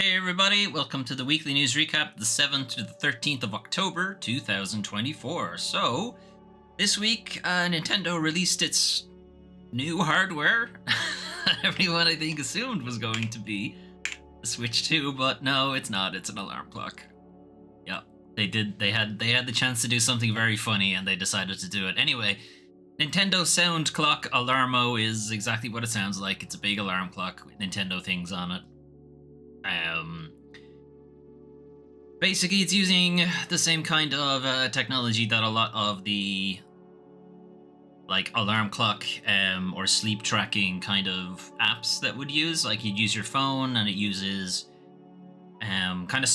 Hey everybody, welcome to the weekly news recap, the 7th to the 13th of October 2024. So, this week, Nintendo released its new hardware. Everyone, I think, assumed was going to be the Switch 2, but no, it's not. It's an alarm clock. Yeah, they did. They had the chance to do something very funny, and they decided to do it anyway. Nintendo Sound Clock Alarmo is exactly what it sounds like. It's a big alarm clock with Nintendo things on it. Basically, it's using the same kind of technology that a lot of the alarm clock or sleep tracking kind of apps that would use. Like you'd use your phone, and it uses kind of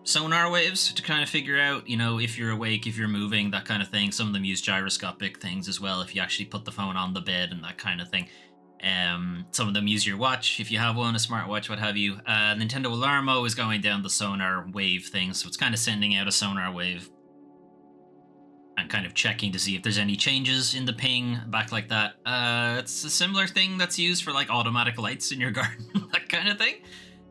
sonar waves to kind of figure out, if you're awake, if you're moving, that kind of thing. Some of them use gyroscopic things as well if you actually put the phone on the bed and that kind of thing. Some of them use your watch if you have one, a smartwatch, what have you. Nintendo Alarmo is going down the sonar wave thing, so it's kind of sending out a sonar wave and kind of checking to see if there's any changes in the ping back like that. It's a similar thing that's used for like automatic lights in your garden, that kind of thing.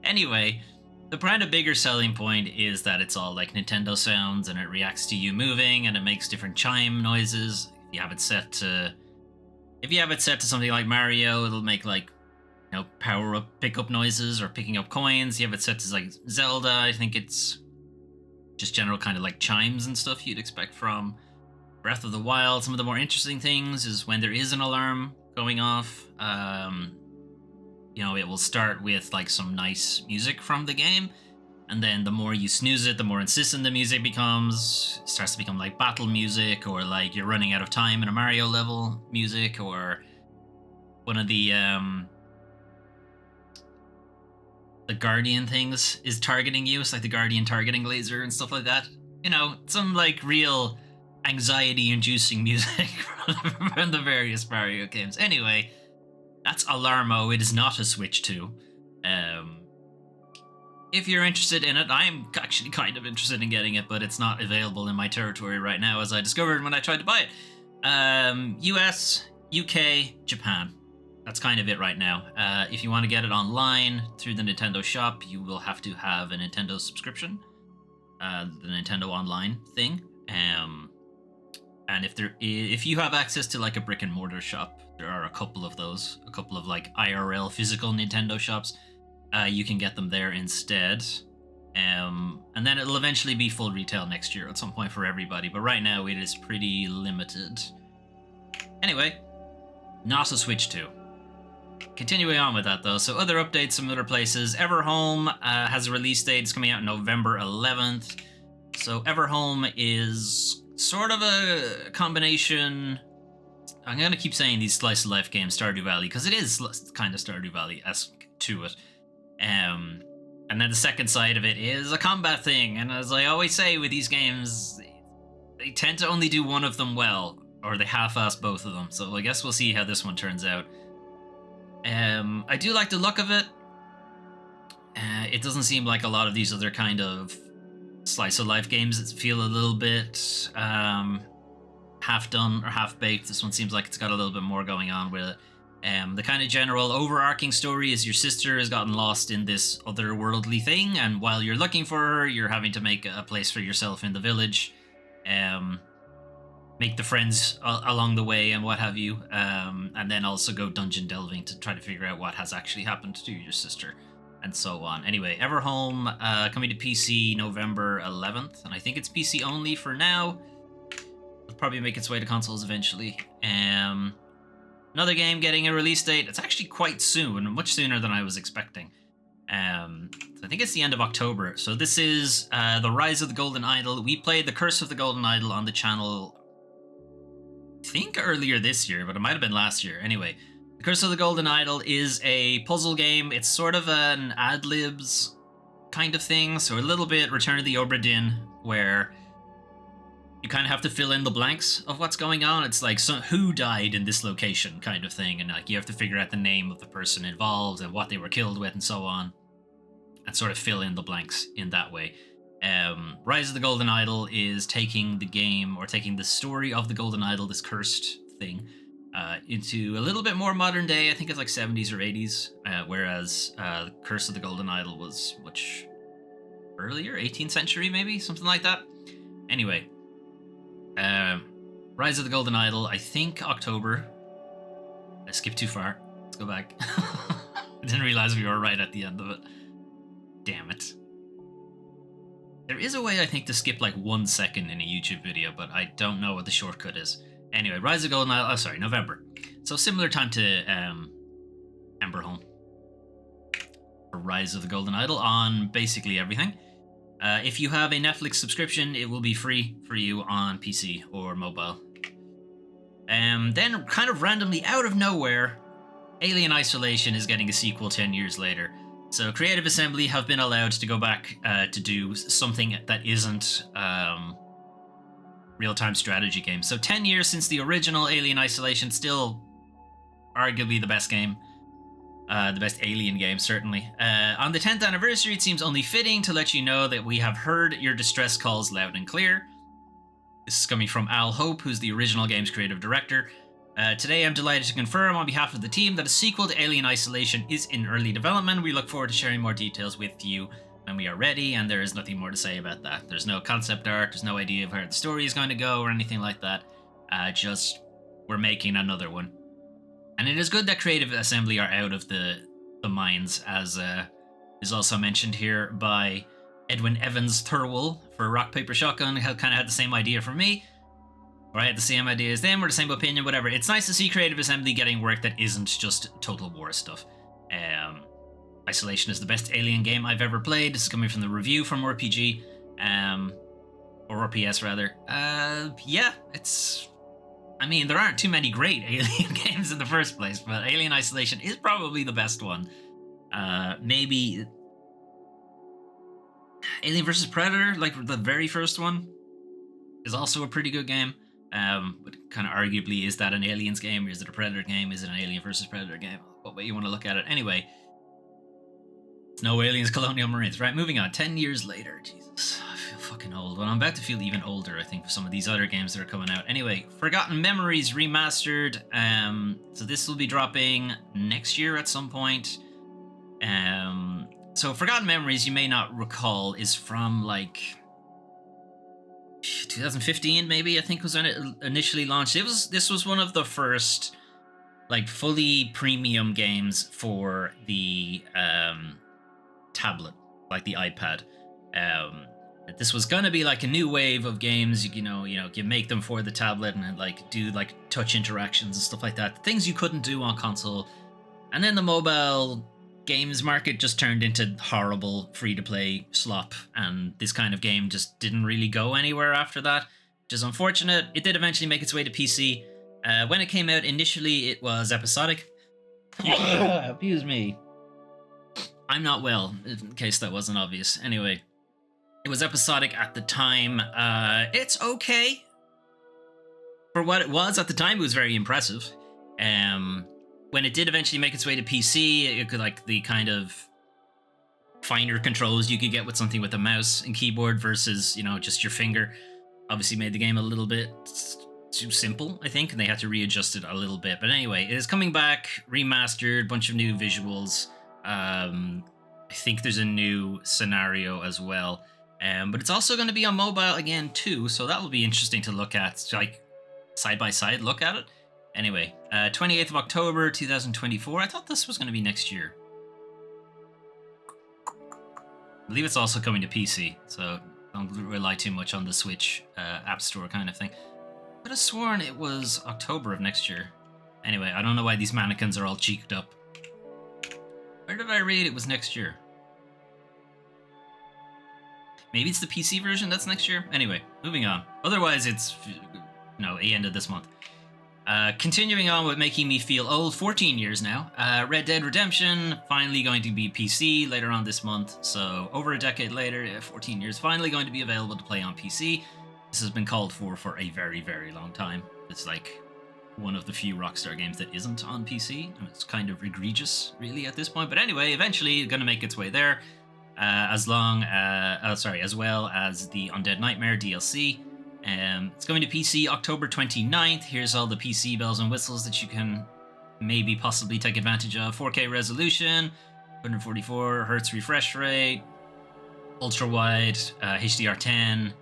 Anyway, the kind of bigger selling point is that it's all like Nintendo sounds, and it reacts to you moving, and it makes different chime noises. If you have it set to something like Mario, it'll make power up pickup noises or picking up coins. You have it set to like Zelda, I think it's just general kind of like chimes and stuff you'd expect from Breath of the Wild. Some of the more interesting things is when there is an alarm going off, it will start with like some nice music from the game. And then the more you snooze it, the more insistent the music becomes. It starts to become like battle music, or like you're running out of time in a Mario level music, or one of the Guardian things is targeting you. It's like the Guardian targeting laser and stuff like that. Some like real anxiety-inducing music from the various Mario games. Anyway, that's Alarmo. It is not a Switch 2. If you're interested in it, I'm actually kind of interested in getting it, but it's not available in my territory right now, as I discovered when I tried to buy it. US, UK, Japan. That's kind of it right now. If you want to get it online through the Nintendo shop, you will have to have a Nintendo subscription, the Nintendo Online thing. And if you have access to like a brick and mortar shop, there are a couple of those, a couple of like IRL physical Nintendo shops. You can get them there instead. And then it'll eventually be full retail next year at some point for everybody. But right now it is pretty limited. Anyway, not a Switch 2. Continuing on with that though. So other updates from other places. Everhome has a release date. It's coming out November 11th. So Everhome is sort of a combination. I'm going to keep saying these slice of life games, Stardew Valley, because it is kind of Stardew Valley-esque to it. And then the second side of it is a combat thing. And as I always say with these games, they tend to only do one of them well, or they half-ass both of them. So I guess we'll see how this one turns out. I do like the look of it. It doesn't seem like a lot of these other kind of slice of life games that feel a little bit half done or half baked. This one seems like it's got a little bit more going on with it. The kind of general overarching story is your sister has gotten lost in this otherworldly thing, and while you're looking for her, you're having to make a place for yourself in the village, make the friends along the way and what have you, and then also go dungeon delving to try to figure out what has actually happened to your sister, and so on. Anyway, Everhome coming to PC November 11th, and I think it's PC only for now. It'll probably make its way to consoles eventually. Another game getting a release date. It's actually quite soon, much sooner than I was expecting. So I think it's the end of October. So this is The Rise of the Golden Idol. We played The Curse of the Golden Idol on the channel, I think earlier this year, but it might have been last year. Anyway, The Curse of the Golden Idol is a puzzle game. It's sort of an ad-libs kind of thing. So a little bit Return of the Obra Dinn, where you kind of have to fill in the blanks of what's going on. It's like, so who died in this location kind of thing, and like you have to figure out the name of the person involved and what they were killed with and so on, and sort of fill in the blanks in that way. Rise of the Golden Idol is taking the game, or taking the story of the Golden Idol, this cursed thing, into a little bit more modern day. I think it's like 70s or 80s, whereas Curse of the Golden Idol was much earlier, 18th century maybe, something like that. Anyway, Rise of the Golden Idol, I think October. I skipped too far. Let's go back. I didn't realize we were right at the end of it. Damn it. There is a way, I think, to skip like 1 second in a YouTube video, but I don't know what the shortcut is. Anyway, Rise of the Golden Idol, November. So similar time to Ember Home. For Rise of the Golden Idol on basically everything. If you have a Netflix subscription, it will be free for you on PC or mobile. Then, kind of randomly out of nowhere, Alien Isolation is getting a sequel 10 years later. So Creative Assembly have been allowed to go back to do something that isn't real-time strategy game. So 10 years since the original Alien Isolation, still arguably the best game. The best Alien game, certainly. On the 10th anniversary, it seems only fitting to let you know that we have heard your distress calls loud and clear. This is coming from Al Hope, who's the original game's creative director. Today, I'm delighted to confirm on behalf of the team that a sequel to Alien Isolation is in early development. We look forward to sharing more details with you when we are ready, and there is nothing more to say about that. There's no concept art, there's no idea of where the story is going to go or anything like that. Just, we're making another one. And it is good that Creative Assembly are out of the mines, as is also mentioned here by Edwin Evans Thurwell for Rock Paper Shotgun. Kind of had the same idea for me. Or I had the same idea as them, or the same opinion, whatever. It's nice to see Creative Assembly getting work that isn't just Total War stuff. Isolation is the best Alien game I've ever played. This is coming from the review from RPG. Or RPS, rather. Yeah, it's... I mean, there aren't too many great Alien games in the first place, but Alien Isolation is probably the best one. Maybe... Alien vs. Predator, like the very first one, is also a pretty good game. But kind of arguably, is that an Aliens game? Or is it a Predator game? Is it an Alien versus Predator game? What way you want to look at it? Anyway, it's no Aliens, Colonial Marines. Right, moving on. 10 years later. Jesus, I feel fucking old. Well, I'm about to feel even older, I think, for some of these other games that are coming out. Anyway, Forgotten Memories Remastered. So this will be dropping next year at some point. So Forgotten Memories, you may not recall, is from like 2015 maybe, I think was when it initially launched. This was one of the first like fully premium games for the tablet, like the iPad. This was gonna be like a new wave of games, you know, you make them for the tablet and like do like touch interactions and stuff like that, things you couldn't do on console. And then the mobile games market just turned into horrible free-to-play slop, and this kind of game just didn't really go anywhere after that, which is unfortunate. It did eventually make its way to PC. When it came out initially, it was episodic. Abuse me. I'm not well, in case that wasn't obvious. Anyway, it was episodic at the time. It's okay. For what it was at the time, it was very impressive. When it did eventually make its way to PC, it could like the kind of finer controls you could get with something with a mouse and keyboard versus, you know, just your finger, obviously made the game a little bit too simple, I think, and they had to readjust it a little bit. But anyway, it is coming back, remastered, bunch of new visuals. I think there's a new scenario as well. But it's also going to be on mobile again too, so that will be interesting to look at, like side by side look at it. Anyway, 28th of October 2024. I thought this was going to be next year. I believe it's also coming to PC, so don't rely too much on the Switch App Store kind of thing. I could have sworn it was October of next year. Anyway, I don't know why these mannequins are all cheeked up. Where did I read it was next year? Maybe it's the PC version that's next year? Anyway, moving on. Otherwise, it's, the end of this month. Continuing on with making me feel old, 14 years now. Red Dead Redemption, finally going to be PC later on this month. So over a decade later, 14 years, finally going to be available to play on PC. This has been called for a very, very long time. It's like one of the few Rockstar games that isn't on PC. And it's kind of egregious, really, at this point. But anyway, eventually going to make its way there. As well as the Undead Nightmare DLC. It's going to PC October 29th. Here's all the PC bells and whistles that you can maybe possibly take advantage of. 4K resolution, 144 hertz refresh rate, ultra wide, HDR10, a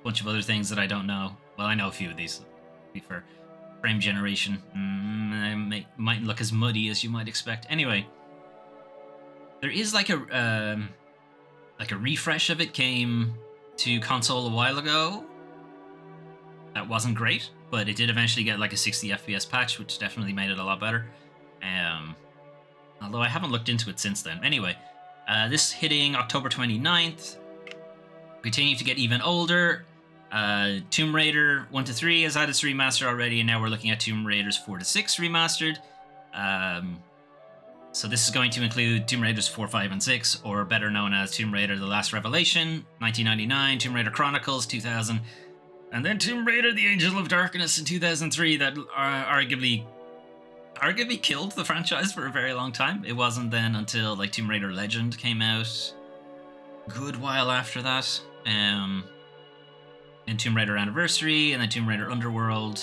bunch of other things that I don't know. Well, I know a few of these. To be fair, frame generation might look as muddy as you might expect. Anyway, there is like a refresh of it came to console a while ago. That wasn't great, but it did eventually get like a 60 FPS patch, which definitely made it a lot better. Although I haven't looked into it since then. Anyway, this hitting October 29th. Continue to get even older. Tomb Raider 1 to 3 has had its remaster already, and now we're looking at Tomb Raiders 4 to 6 remastered. So this is going to include Tomb Raiders 4, 5, and 6, or better known as Tomb Raider The Last Revelation, 1999, Tomb Raider Chronicles, 2000, and then Tomb Raider The Angel of Darkness in 2003 that arguably killed the franchise for a very long time. It wasn't then until like Tomb Raider Legend came out a good while after that. And Tomb Raider Anniversary, and then Tomb Raider Underworld.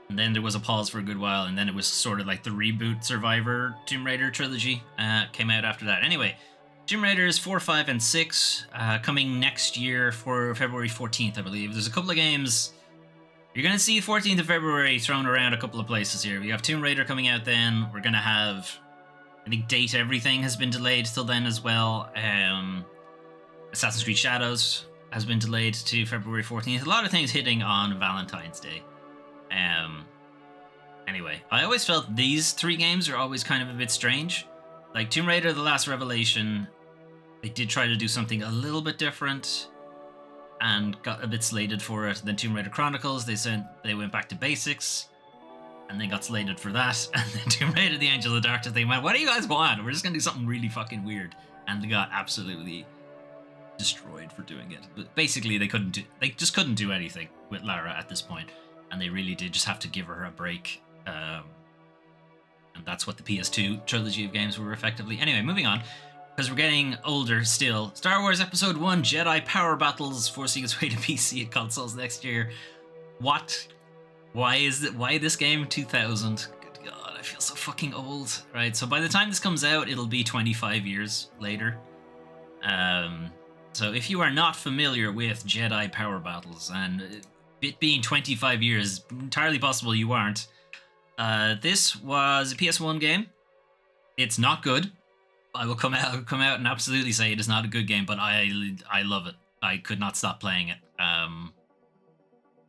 And then there was a pause for a good while, and then it was sort of like the reboot Survivor Tomb Raider trilogy came out after that. Anyway, Tomb Raiders 4, 5, and 6 coming next year for February 14th, I believe. There's a couple of games. You're going to see 14th of February thrown around a couple of places here. We have Tomb Raider coming out then. We're going to have, I think, Date Everything has been delayed till then as well. Assassin's Creed Shadows has been delayed to February 14th. A lot of things hitting on Valentine's Day. Anyway, I always felt these three games are always kind of a bit strange. Like Tomb Raider The Last Revelation, they did try to do something a little bit different and got a bit slated for it. Then Tomb Raider Chronicles, they went back to basics and they got slated for that. And then Tomb Raider The Angel of Darkness, they went, what do you guys want? We're just going to do something really fucking weird. And they got absolutely destroyed for doing it. But basically, they just couldn't do anything with Lara at this point, and they really did just have to give her a break. And that's what the PS2 trilogy of games were effectively. Anyway, moving on, because we're getting older still. Star Wars Episode 1 Jedi Power Battles forcing its way to PC and consoles next year. What? Why this game 2000? Good God, I feel so fucking old. Right, so by the time this comes out, it'll be 25 years later. So if you are not familiar with Jedi Power Battles, and it being 25 years, entirely possible you aren't, this was a PS1 game. It's not good. I will come out and absolutely say it is not a good game, but I love it. I could not stop playing it.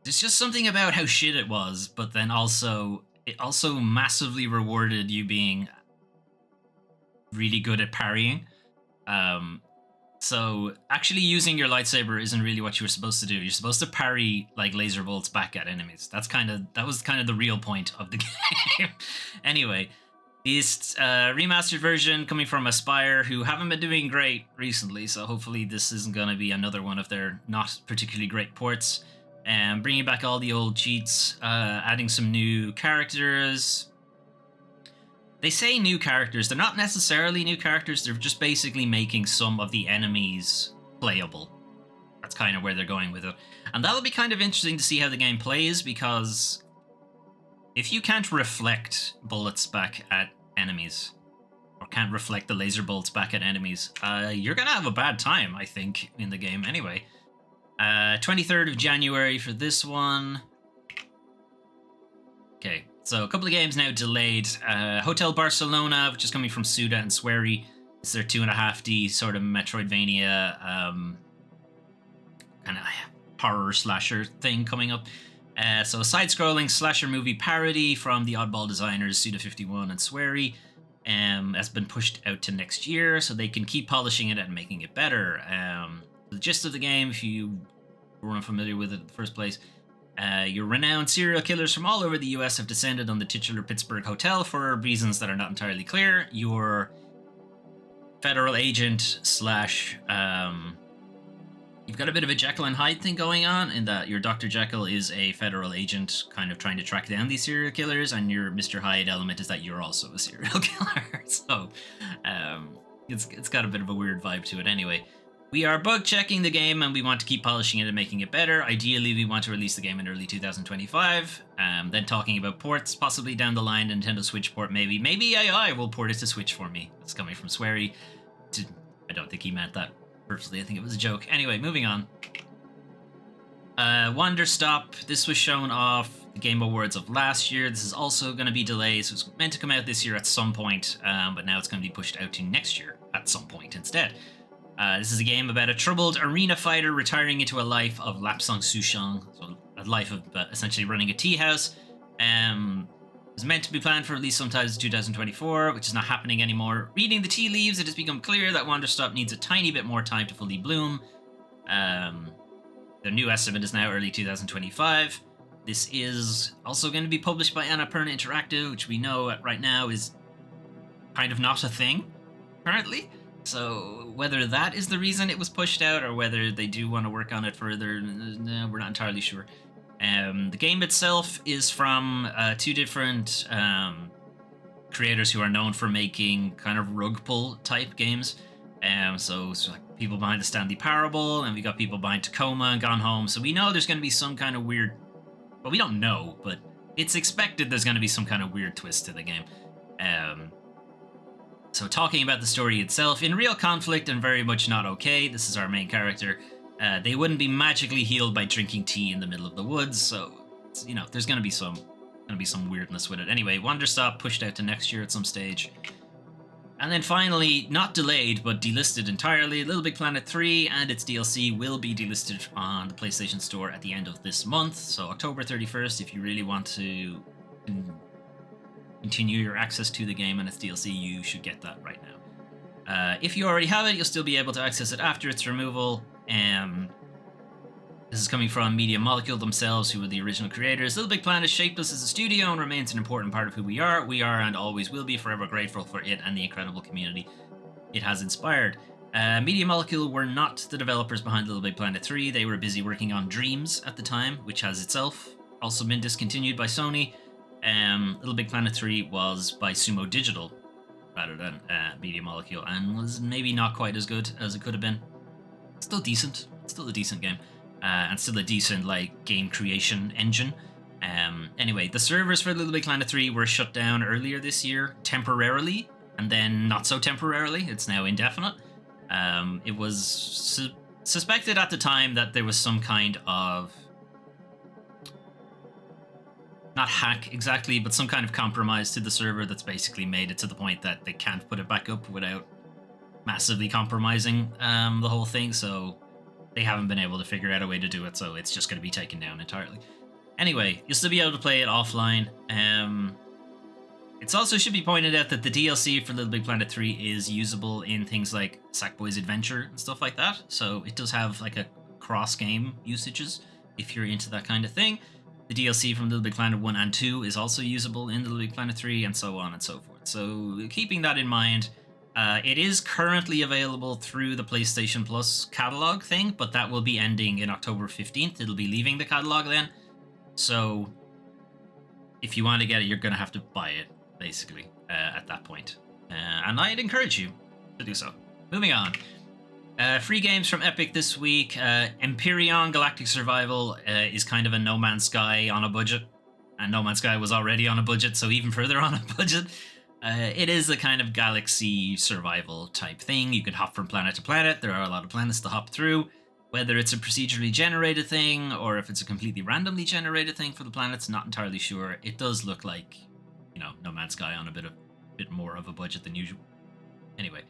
There's just something about how shit it was, but then it also massively rewarded you being really good at parrying. So actually using your lightsaber isn't really what you were supposed to do. You're supposed to parry like laser bolts back at enemies. That was kind of the real point of the game. Anyway, this remastered version coming from Aspyr, who haven't been doing great recently, so hopefully this isn't going to be another one of their not particularly great ports. Bringing back all the old cheats, adding some new characters. They say new characters. They're not necessarily new characters. They're just basically making some of the enemies playable. That's kind of where they're going with it. And that'll be kind of interesting to see how the game plays, because if you can't reflect bullets back at enemies, or can't reflect the laser bolts back at enemies, you're going to have a bad time, I think, in the game anyway. 23rd of January for this one. Okay. So a couple of games now delayed. Hotel Barcelona, which is coming from Suda and Swery. It's their 2.5D sort of Metroidvania kind of horror slasher thing coming up. So a side-scrolling slasher movie parody from the Oddball designers Suda51 and Swery has been pushed out to next year, so they can keep polishing it and making it better. The gist of the game, if you weren't familiar with it in the first place, your renowned serial killers from all over the US have descended on the titular Pittsburgh hotel for reasons that are not entirely clear. Your federal agent slash... you've got a bit of a Jekyll and Hyde thing going on, in that your Dr. Jekyll is a federal agent kind of trying to track down these serial killers, and your Mr. Hyde element is that you're also a serial killer. So it's got a bit of a weird vibe to it anyway. We are bug checking the game and we want to keep polishing it and making it better. Ideally, we want to release the game in early 2025. Then talking about ports, possibly down the line, Nintendo Switch port maybe. Maybe AI will port it to Switch for me. It's coming from Swery. I don't think he meant that personally. I think it was a joke. Anyway, moving on. Wonder Stop. This was shown off the Game Awards of last year. This is also going to be delayed. So it's meant to come out this year at some point, but now it's going to be pushed out to next year at some point instead. This is a game about a troubled arena fighter retiring into a life of lapsang souchong, so a life of essentially running a tea house. It was meant to be planned for release sometime in 2024, which is not happening anymore. Reading the tea leaves, it has become clear that Wanderstop needs a tiny bit more time to fully bloom. The new estimate is now early 2025. This is also going to be published by Annapurna Interactive, which we know right now is kind of not a thing currently. So whether that is the reason it was pushed out or whether they do want to work on it further, we're not entirely sure. The game itself is from two different creators who are known for making kind of rug pull type games. So like people behind the Stanley Parable, and we got people behind Tacoma and Gone Home. So we know there's going to be some kind of weird... Well, we don't know, but it's expected there's going to be some kind of weird twist to the game. So talking about the story itself, in real conflict and very much not okay, this is our main character. They wouldn't be magically healed by drinking tea in the middle of the woods, so there's gonna be some weirdness with it. Anyway, Wanderstop pushed out to next year at some stage. And then finally, not delayed, but delisted entirely, Little Big Planet 3 and its DLC will be delisted on the PlayStation Store at the end of this month. So October 31st, if you really want to continue your access to the game and its DLC, you should get that right now. If you already have it, you'll still be able to access it after its removal. This is coming from Media Molecule themselves, who were the original creators. Little Big Planet shaped us as a studio and remains an important part of who we are. We are and always will be forever grateful for it and the incredible community it has inspired. Media Molecule were not the developers behind Little Big Planet 3. They were busy working on Dreams at the time, which has itself also been discontinued by Sony. Little Big Planet 3 was by Sumo Digital rather than Media Molecule, and was maybe not quite as good as it could have been. Still decent. Still a decent game. And still a decent game creation engine. Anyway, the servers for Little Big Planet 3 were shut down earlier this year, temporarily, and then not so temporarily. It's now indefinite. It was suspected at the time that there was some kind of... not hack exactly, but some kind of compromise to the server that's basically made it to the point that they can't put it back up without massively compromising the whole thing, so they haven't been able to figure out a way to do it, so it's just going to be taken down entirely. Anyway, you'll still be able to play it offline. It also should be pointed out that the DLC for Little Big Planet 3 is usable in things like Sackboy's Adventure and stuff like that, so it does have a cross-game usages if you're into that kind of thing. The DLC from Little Big Planet 1 and 2 is also usable in Little Big Planet 3, and so on and so forth. So keeping that in mind, it is currently available through the PlayStation Plus catalog thing, but that will be ending in October 15th. It'll be leaving the catalog then. So if you want to get it, you're going to have to buy it, basically, at that point. And I'd encourage you to do so. Moving on. Free games from Epic this week. Empyrean Galactic Survival is kind of a No Man's Sky on a budget. And No Man's Sky was already on a budget, so even further on a budget. It is a kind of galaxy survival type thing. You can hop from planet to planet. There are a lot of planets to hop through. Whether it's a procedurally generated thing or if it's a completely randomly generated thing for the planets, not entirely sure. It does look like, No Man's Sky on a bit more of a budget than usual. Anyway,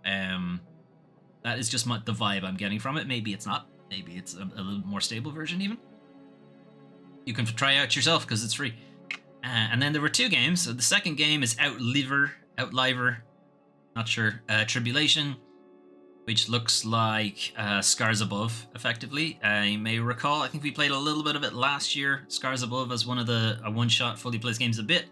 that is just the vibe I'm getting from it. Maybe it's not. Maybe it's a little more stable version even. You can try out yourself because it's free. And then there were two games. So the second game is Outliver, not sure, Tribulation, which looks like Scars Above, effectively. You may recall, I think we played a little bit of it last year. Scars Above as one of a one-shot fully played games a bit.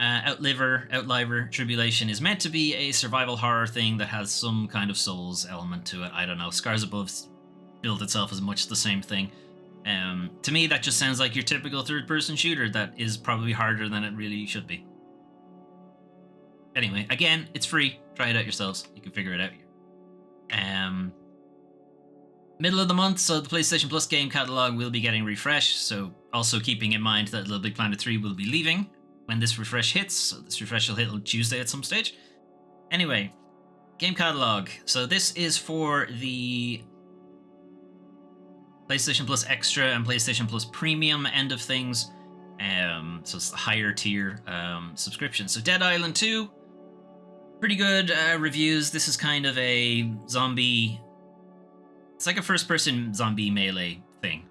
Outliver, Tribulation is meant to be a survival horror thing that has some kind of Souls element to it. I don't know. Scars Above billed itself as much the same thing. To me, that just sounds like your typical third-person shooter that is probably harder than it really should be. Anyway, again, it's free. Try it out yourselves. You can figure it out here. Middle of the month, so the PlayStation Plus game catalog will be getting refreshed. So also keeping in mind that Little Big Planet 3 will be leaving when this refresh hits. So this refresh will hit on Tuesday at some stage. Anyway, game catalog. So this is for the PlayStation Plus Extra and PlayStation Plus Premium end of things. So it's the higher tier subscription. So Dead Island 2, pretty good reviews. This is kind of a zombie. It's like a first-person zombie melee thing,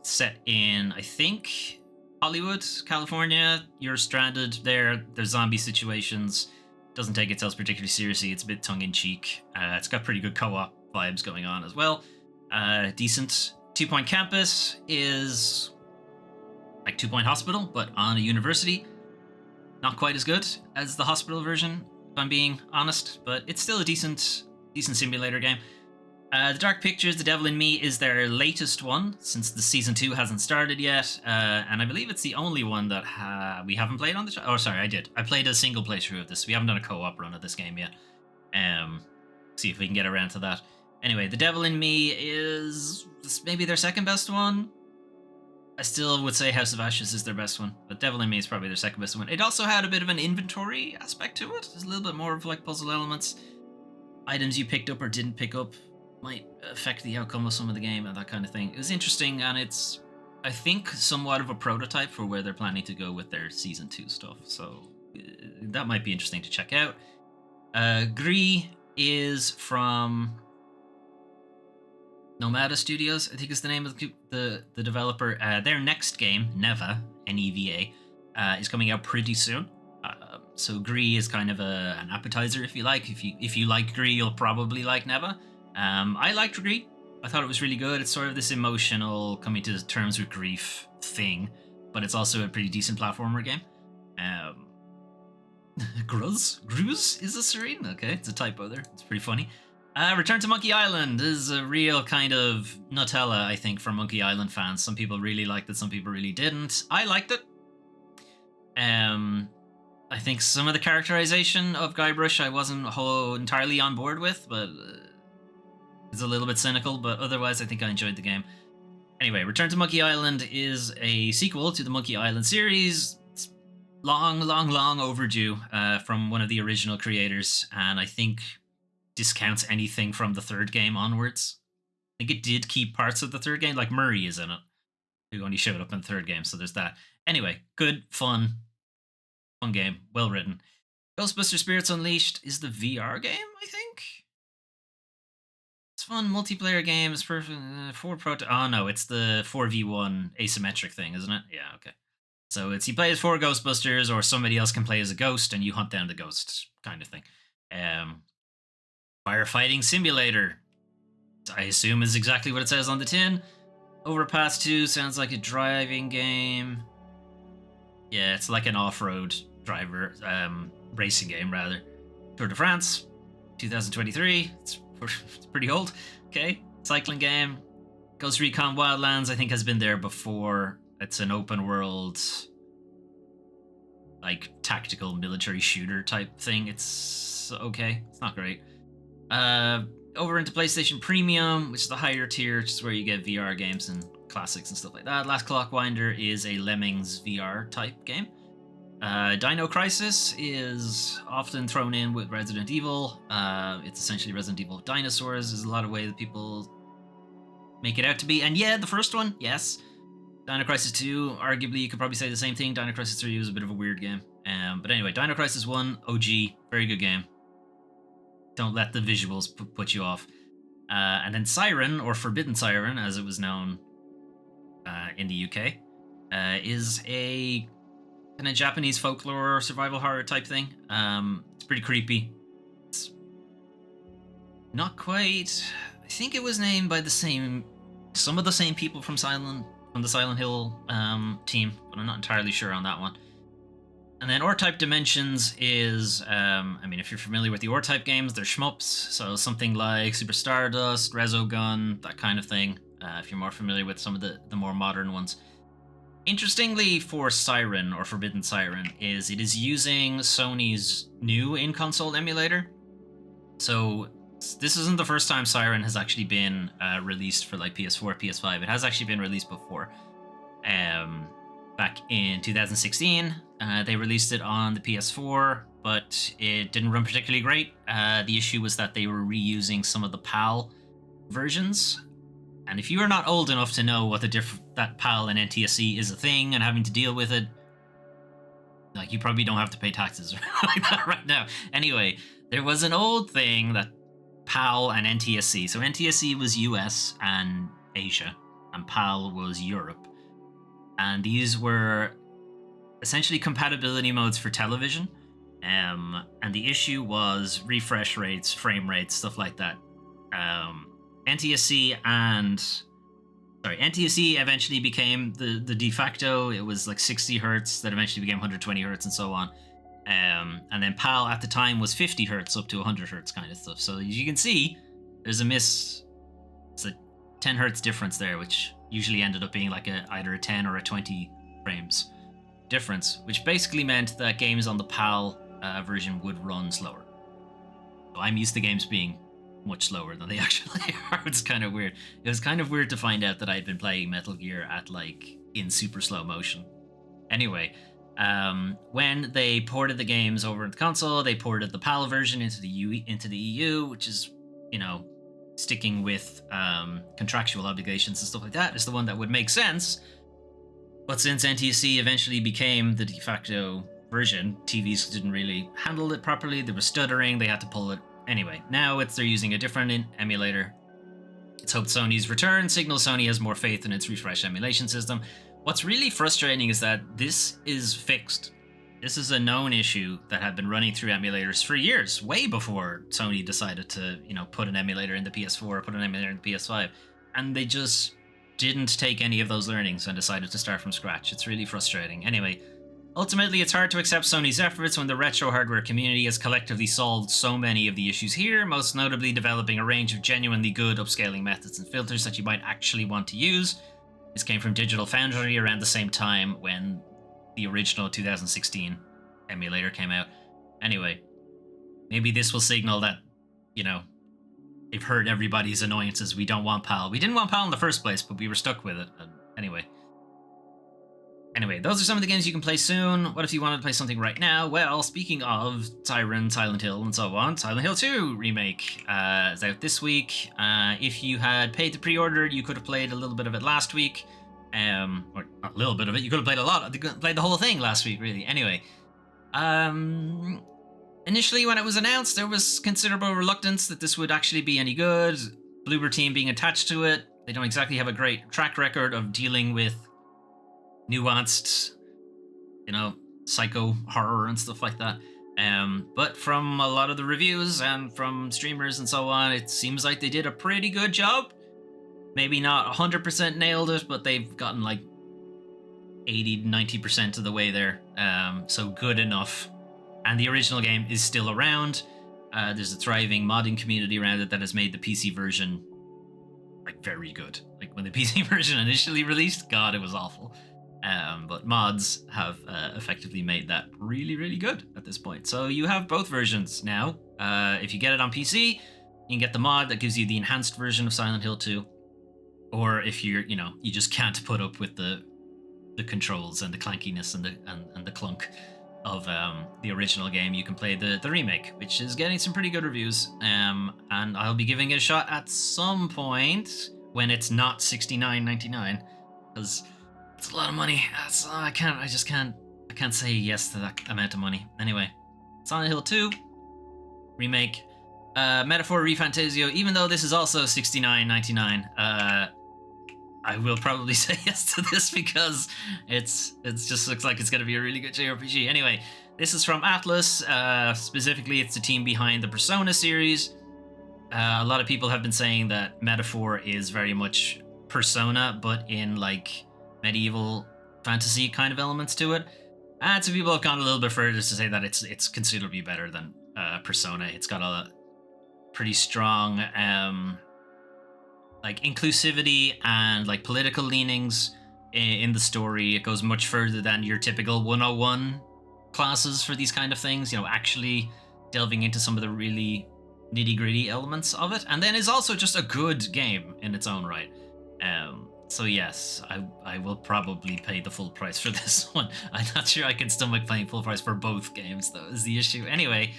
set in, I think, Hollywood, California. You're stranded there. There's zombie situations. Doesn't take itself particularly seriously. It's a bit tongue-in-cheek. It's got pretty good co-op vibes going on as well. Decent. 2 Point Campus is like 2 Point Hospital, but on a university. Not quite as good as the hospital version, if I'm being honest, but it's still a decent simulator game. The Dark Pictures, The Devil in Me is their latest one, since the Season 2 hasn't started yet, and I believe it's the only one that we haven't played on the channel. Oh, sorry, I did. I played a single playthrough of this. We haven't done a co-op run of this game yet. See if we can get around to that. Anyway, The Devil in Me is maybe their second best one. I still would say House of Ashes is their best one, but Devil in Me is probably their second best one. It also had a bit of an inventory aspect to it. There's a little bit more of like puzzle elements. Items you picked up or didn't pick up might affect the outcome of some of the game and that kind of thing. It was interesting, and it's, I think, somewhat of a prototype for where they're planning to go with their Season 2 stuff. So that might be interesting to check out. Gris is from Nomada Studios, I think is the name of the developer. Their next game, Neva, N-E-V-A, is coming out pretty soon. So Gris is kind of an appetizer, if you like. If you like Gris, you'll probably like Neva. I liked Gris. I thought it was really good. It's sort of this emotional, coming to terms with grief thing, but it's also a pretty decent platformer game. Gruz is a serene. Okay, it's a typo there. It's pretty funny. Return to Monkey Island is a real kind of Nutella, I think, for Monkey Island fans. Some people really liked it, some people really didn't. I liked it. I think some of the characterization of Guybrush I wasn't entirely on board with, but it's a little bit cynical, but otherwise I think I enjoyed the game. Anyway, Return to Monkey Island is a sequel to the Monkey Island series. It's long overdue from one of the original creators, and I think discounts anything from the third game onwards. I think it did keep parts of the third game, like Murray is in it, who only showed up in the third game, so there's that. Anyway, good, fun game, well written. Ghostbusters Spirits Unleashed is the VR game, I think. It's fun multiplayer game. It's perfect for oh no, it's the 4v1 asymmetric thing, isn't it? Yeah, okay. So it's you play as 4 Ghostbusters, or somebody else can play as a ghost, and you hunt down the ghost kind of thing. Firefighting simulator, I assume, is exactly what it says on the tin. Overpass 2 sounds like a driving game. Yeah, it's like an off-road driver racing game, rather. Tour de France 2023. It's pretty old. Okay, cycling game. Ghost Recon Wildlands, I think, has been there before. It's an open world, like, tactical military shooter type thing. It's okay. It's not great. Over into PlayStation Premium, which is the higher tier, which is where you get VR games and classics and stuff like that. Last Clockwinder is a Lemmings VR type game. Dino Crisis is often thrown in with Resident Evil. It's essentially Resident Evil with dinosaurs. There's a lot of way that people make it out to be. And yeah, the first one, yes. Dino Crisis 2, arguably you could probably say the same thing. Dino Crisis 3 was a bit of a weird game. But anyway, Dino Crisis 1, OG, very good game. Don't let the visuals put you off. And then Siren, or Forbidden Siren, as it was known in the UK, is a kind of Japanese folklore survival horror type thing. It's pretty creepy. It's not quite. I think it was named by some of the same people from the Silent Hill team, but I'm not entirely sure on that one. And then R-Type Dimensions is, I mean, if you're familiar with the R-Type games, they're shmups, so something like Super Stardust, Resogun, that kind of thing, if you're more familiar with some of the more modern ones. Interestingly, for Siren, or Forbidden Siren, it is using Sony's new in-console emulator. So this isn't the first time Siren has actually been released for like PS4, PS5. It has actually been released before. Back in 2016, they released it on the PS4, but it didn't run particularly great. The issue was that they were reusing some of the PAL versions. And if you are not old enough to know what that PAL and NTSC is a thing and having to deal with it, like, you probably don't have to pay taxes like that right now. Anyway, there was an old thing that PAL and NTSC. So NTSC was US and Asia, and PAL was Europe. And these were essentially compatibility modes for television. And the issue was refresh rates, frame rates, stuff like that. NTSC eventually became the de facto. It was like 60 hertz that eventually became 120 hertz and so on. And then PAL at the time was 50 hertz up to 100 hertz kind of stuff. So as you can see, there's it's a 10 hertz difference there, which usually ended up being like either a 10 or a 20 frames difference, which basically meant that games on the PAL version would run slower. So I'm used to games being much slower than they actually are. It's kind of weird. It was kind of weird to find out that I'd been playing Metal Gear at like in super slow motion. Anyway, when they ported the games over to the console, they ported the PAL version into the EU, which is, you know, sticking with contractual obligations and stuff like that, is the one that would make sense. But since NTSC eventually became the de facto version, TVs didn't really handle it properly. There was stuttering. They had to pull it. Anyway, now they're using a different emulator. It's hoped Sony's return signals Sony has more faith in its refresh emulation system. What's really frustrating is that this is fixed. This is a known issue that had been running through emulators for years, way before Sony decided to, you know, put an emulator in the PS4, put an emulator in the PS5, and they just didn't take any of those learnings and decided to start from scratch. It's really frustrating. Anyway, ultimately, it's hard to accept Sony's efforts when the retro hardware community has collectively solved so many of the issues here, most notably developing a range of genuinely good upscaling methods and filters that you might actually want to use. This came from Digital Foundry around the same time when the original 2016 emulator came out. Anyway, maybe this will signal that, you know, they've heard everybody's annoyances. We don't want PAL. We didn't want PAL in the first place, but we were stuck with it. Anyway, those are some of the games you can play soon. What if you wanted to play something right now? Well, speaking of Siren, Silent Hill, and so on, Silent Hill 2 Remake is out this week. If you had paid the pre-order, you could have played a little bit of it last week. Or not a little bit of it, you could have played a lot. You could have played the whole thing last week, really. Anyway, initially when it was announced, there was considerable reluctance that this would actually be any good. Bloober Team being attached to it. They don't exactly have a great track record of dealing with nuanced, you know, psycho horror and stuff like that. But from a lot of the reviews and from streamers and so on, it seems like they did a pretty good job. Maybe not 100% nailed it, but they've gotten like 80-90% of the way there. So good enough. And the original game is still around. There's a thriving modding community around it that has made the PC version like very good. Like when the PC version initially released, God, it was awful. But mods have effectively made that really, really good at this point. So you have both versions now. If you get it on PC, you can get the mod that gives you the enhanced version of Silent Hill 2. Or if you're, you know, you just can't put up with the controls and the clankiness and the clunk of the original game, you can play the remake, which is getting some pretty good reviews. And I'll be giving it a shot at some point when it's not $69.99, because it's a lot of money. I can't say yes to that amount of money. Anyway, Silent Hill 2 remake, Metaphor ReFantasio. Even though this is also $69.99, I will probably say yes to this because it's just looks like it's going to be a really good JRPG. Anyway, this is from Atlas. Specifically, it's the team behind the Persona series. A lot of people have been saying that Metaphor is very much Persona, but in like medieval fantasy kind of elements to it. And some people have gone a little bit further to say that it's considerably better than Persona. It's got a pretty strong like inclusivity and like political leanings in the story. It goes much further than your typical 101 classes for these kind of things, you know, actually delving into some of the really nitty-gritty elements of it, and then is also just a good game in its own right. So yes, I will probably pay the full price for this one. I'm not sure I can stomach paying full price for both games, though, is the issue. Anyway,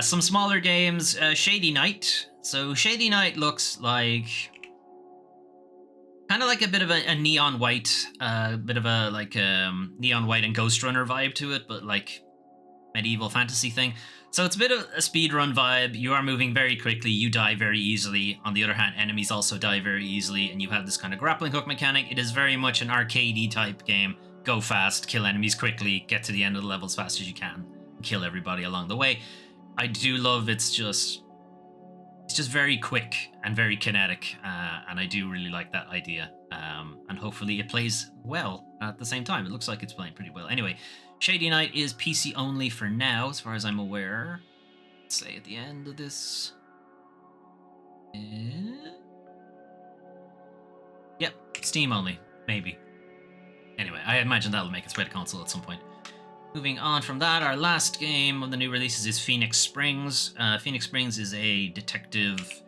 some smaller games. Shady Night. So Shady Night looks like kind of like a bit of a neon white, bit of a like neon white and Ghost Runner vibe to it, but like medieval fantasy thing. So it's a bit of a speedrun vibe. You are moving very quickly. You die very easily. On the other hand, enemies also die very easily, and you have this kind of grappling hook mechanic. It is very much an arcadey type game. Go fast, kill enemies quickly, get to the end of the level as fast as you can, kill everybody along the way. I do love it's just very quick and very kinetic, and I do really like that idea. And hopefully it plays well at the same time. It looks like it's playing pretty well. Anyway, Shady Night is PC only for now, as far as I'm aware. Let's say at the end of this. Yep, Steam only, maybe. Anyway, I imagine that'll make its way to console at some point. Moving on from that, our last game of the new releases is Phoenix Springs. Phoenix Springs is a detective,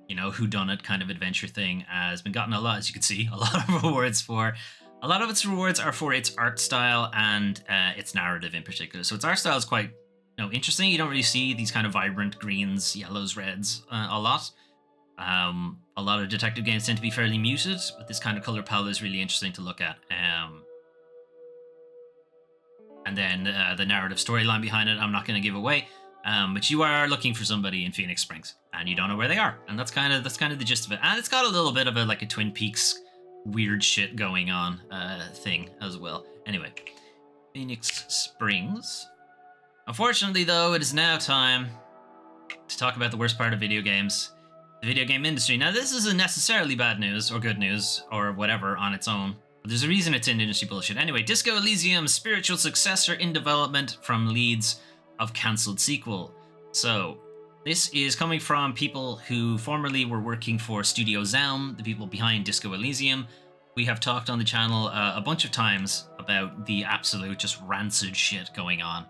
whodunit kind of adventure thing. Has been gotten a lot, as you can see, a lot of rewards for. A lot of its rewards are for its art style and its narrative in particular. So its art style is quite interesting. You don't really see these kind of vibrant greens, yellows, reds a lot. A lot of detective games tend to be fairly muted, but this kind of color palette is really interesting to look at. And then the narrative storyline behind it, I'm not going to give away. But you are looking for somebody in Phoenix Springs, and you don't know where they are, and that's kind of the gist of it. And it's got a little bit of a Twin Peaks weird shit going on thing as well. Anyway, Phoenix Springs. Unfortunately, though, it is now time to talk about the worst part of video games, the video game industry. Now, this isn't necessarily bad news or good news or whatever on its own. But there's a reason it's in industry bullshit. Anyway, Disco Elysium's spiritual successor in development from leads of cancelled sequel. So, this is coming from people who formerly were working for Studio Zelm, the people behind Disco Elysium. We have talked on the channel a bunch of times about the absolute just rancid shit going on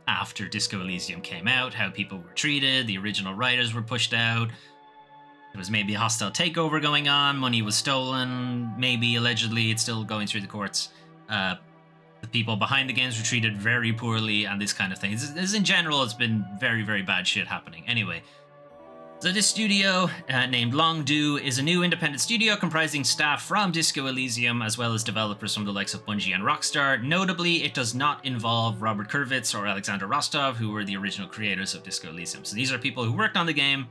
after Disco Elysium came out, how people were treated, the original writers were pushed out. There was maybe a hostile takeover going on, money was stolen, maybe allegedly it's still going through the courts. The people behind the games were treated very poorly and this kind of thing. This in general, it's been very, very bad shit happening. Anyway, so this studio, named Longdo, is a new independent studio comprising staff from Disco Elysium as well as developers from the likes of Bungie and Rockstar. Notably, it does not involve Robert Kurvitz or Alexander Rostov, who were the original creators of Disco Elysium. So these are people who worked on the game.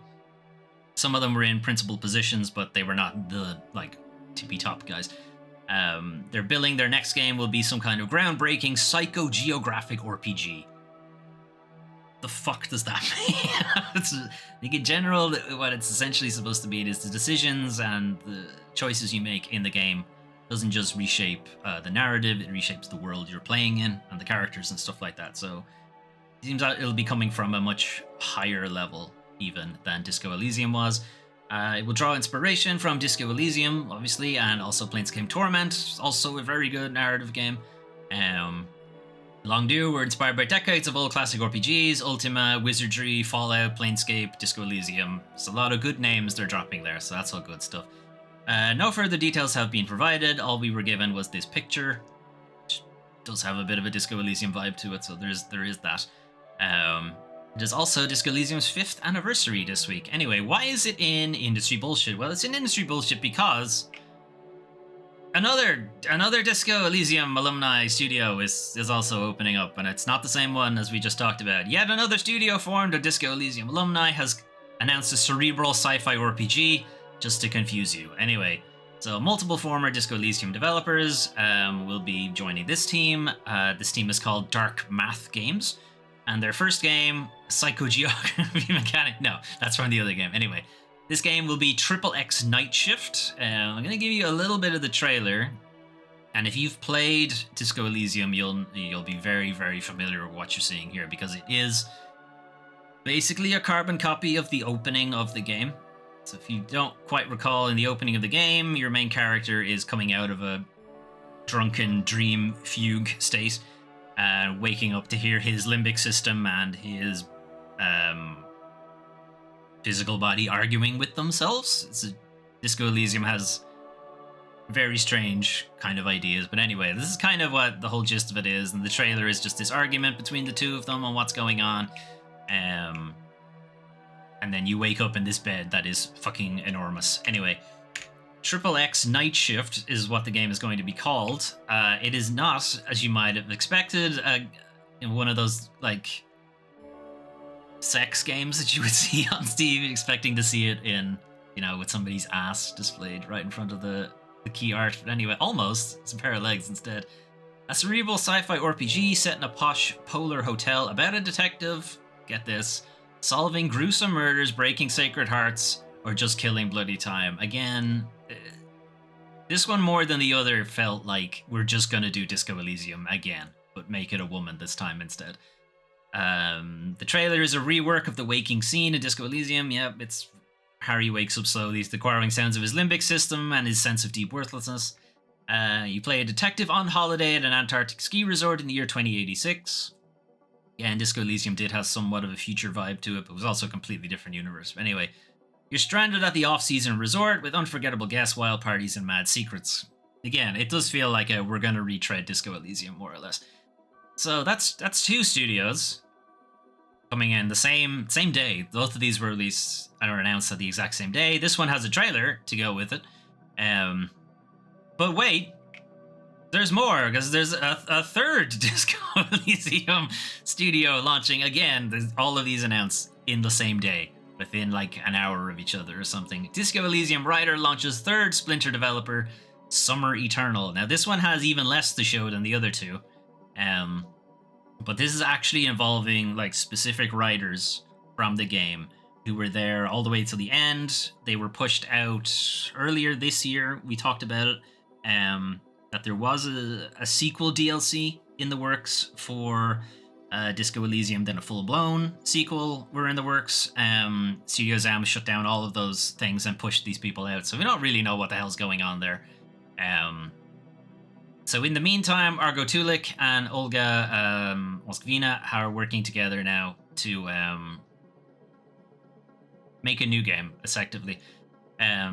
Some of them were in principal positions, but they were not the tippy top guys. They're billing their next game will be some kind of groundbreaking psychogeographic RPG. The fuck does that mean? I think in general, what it's essentially supposed to be is the decisions and the choices you make in the game doesn't just reshape the narrative, it reshapes the world you're playing in and the characters and stuff like that. So it seems like it'll be coming from a much higher level even than Disco Elysium was. It will draw inspiration from Disco Elysium, obviously, and also Planescape Torment, also a very good narrative game. Longdo were inspired by decades of old classic RPGs, Ultima, Wizardry, Fallout, Planescape, Disco Elysium. It's a lot of good names they're dropping there, so that's all good stuff. No further details have been provided. All we were given was this picture, which does have a bit of a Disco Elysium vibe to it, so there is that. It is also Disco Elysium's 5th anniversary this week. Anyway, why is it in industry bullshit? Well, it's in industry bullshit because another Disco Elysium alumni studio is also opening up, and it's not the same one as we just talked about. Yet another studio formed of Disco Elysium alumni has announced a cerebral sci-fi RPG, just to confuse you. Anyway, so multiple former Disco Elysium developers will be joining this team. This team is called Dark Math Games. And their first game, Psychogeography Mechanic. No, that's from the other game. Anyway, this game will be XXX Night Shift. I'm going to give you a little bit of the trailer. And if you've played Disco Elysium, you'll be very, very familiar with what you're seeing here, because it is basically a carbon copy of the opening of the game. So if you don't quite recall, in the opening of the game, your main character is coming out of a drunken dream fugue state, waking up to hear his limbic system and his physical body arguing with themselves. Disco Elysium has very strange kind of ideas, but anyway, this is kind of what the whole gist of it is, and the trailer is just this argument between the two of them on what's going on. And then you wake up in this bed that is fucking enormous. Anyway, Triple X Night Shift is what the game is going to be called. It is not, as you might have expected, one of those like sex games that you would see on Steam, expecting to see it in, with somebody's ass displayed right in front of the key art. But anyway, almost. It's a pair of legs instead. A cerebral sci-fi RPG set in a posh polar hotel about a detective, get this, solving gruesome murders, breaking sacred hearts, or just killing bloody time. Again, this one more than the other felt like we're just going to do Disco Elysium again, but make it a woman this time instead. The trailer is a rework of the waking scene in Disco Elysium. Yep, it's Harry wakes up slowly to the quarrelling sounds of his limbic system and his sense of deep worthlessness. You play a detective on holiday at an Antarctic ski resort in the year 2086. Yeah, and Disco Elysium did have somewhat of a future vibe to it, but it was also a completely different universe. But anyway, you're stranded at the off-season resort with unforgettable guests, wild parties, and mad secrets. Again, it does feel like we're going to retread Disco Elysium, more or less. So that's two studios coming in the same day. Both of these were released and are announced at the exact same day. This one has a trailer to go with it. But wait, there's more, because there's a third Disco Elysium studio launching again. There's all of these announced in the same day, within like an hour of each other or something. Disco Elysium writer launches third Splinter developer, Summer Eternal. Now this one has even less to show than the other two. But this is actually involving like specific writers from the game who were there all the way to the end. They were pushed out earlier this year. We talked about it, that there was a sequel DLC in the works for Disco Elysium, then a full-blown sequel were in the works. Studio Zam shut down all of those things and pushed these people out, so we don't really know what the hell's going on there. So in the meantime, Argo Tulik and Olga Moskvina are working together now to make a new game, effectively.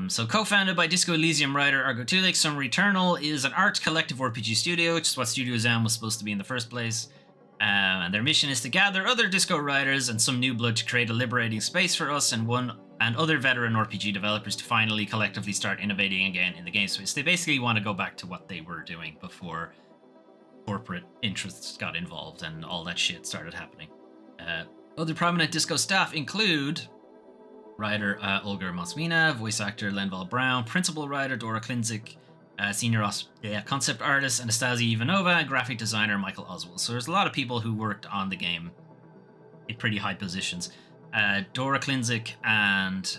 So co-founded by Disco Elysium writer Argo Tulik, Summer Eternal is an art collective RPG studio, which is what Studio Zam was supposed to be in the first place. And their mission is to gather other disco writers and some new blood to create a liberating space for us and other veteran RPG developers to finally collectively start innovating again in the game space. They basically want to go back to what they were doing before corporate interests got involved and all that shit started happening. Other prominent disco staff include writer Olga Mosmina, voice actor Lenval Brown, principal writer Dora Klinzik, senior concept artist Anastasia Ivanova, and graphic designer Michael Oswald. So there's a lot of people who worked on the game in pretty high positions. Dora Klinzik and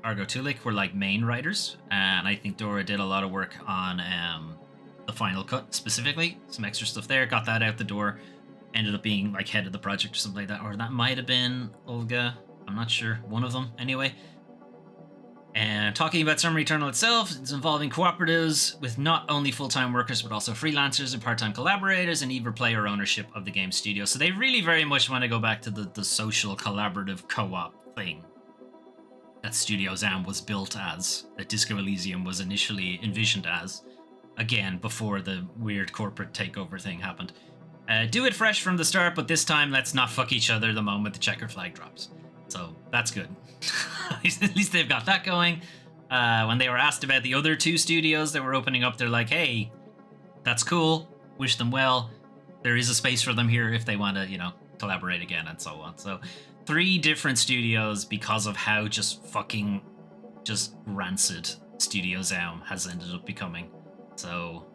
Argo Tulik were like main writers, and I think Dora did a lot of work on the Final Cut specifically, some extra stuff there, got that out the door, ended up being like head of the project or something like that, or that might have been Olga, I'm not sure, one of them anyway. And talking about Summer Eternal itself, it's involving cooperatives with not only full-time workers but also freelancers and part-time collaborators, and even player ownership of the game studio. So they really very much want to go back to the social collaborative co-op thing that Studio Zam was built as, that Disco Elysium was initially envisioned as, again, before the weird corporate takeover thing happened. Do it fresh from the start, but this time let's not fuck each other the moment the checker flag drops. So that's good. At least they've got that going. When they were asked about the other two studios that were opening up, they're like, hey, that's cool. Wish them well. There is a space for them here if they want to, collaborate again and so on. So 3 different studios because of how just rancid Studio Zam has ended up becoming. So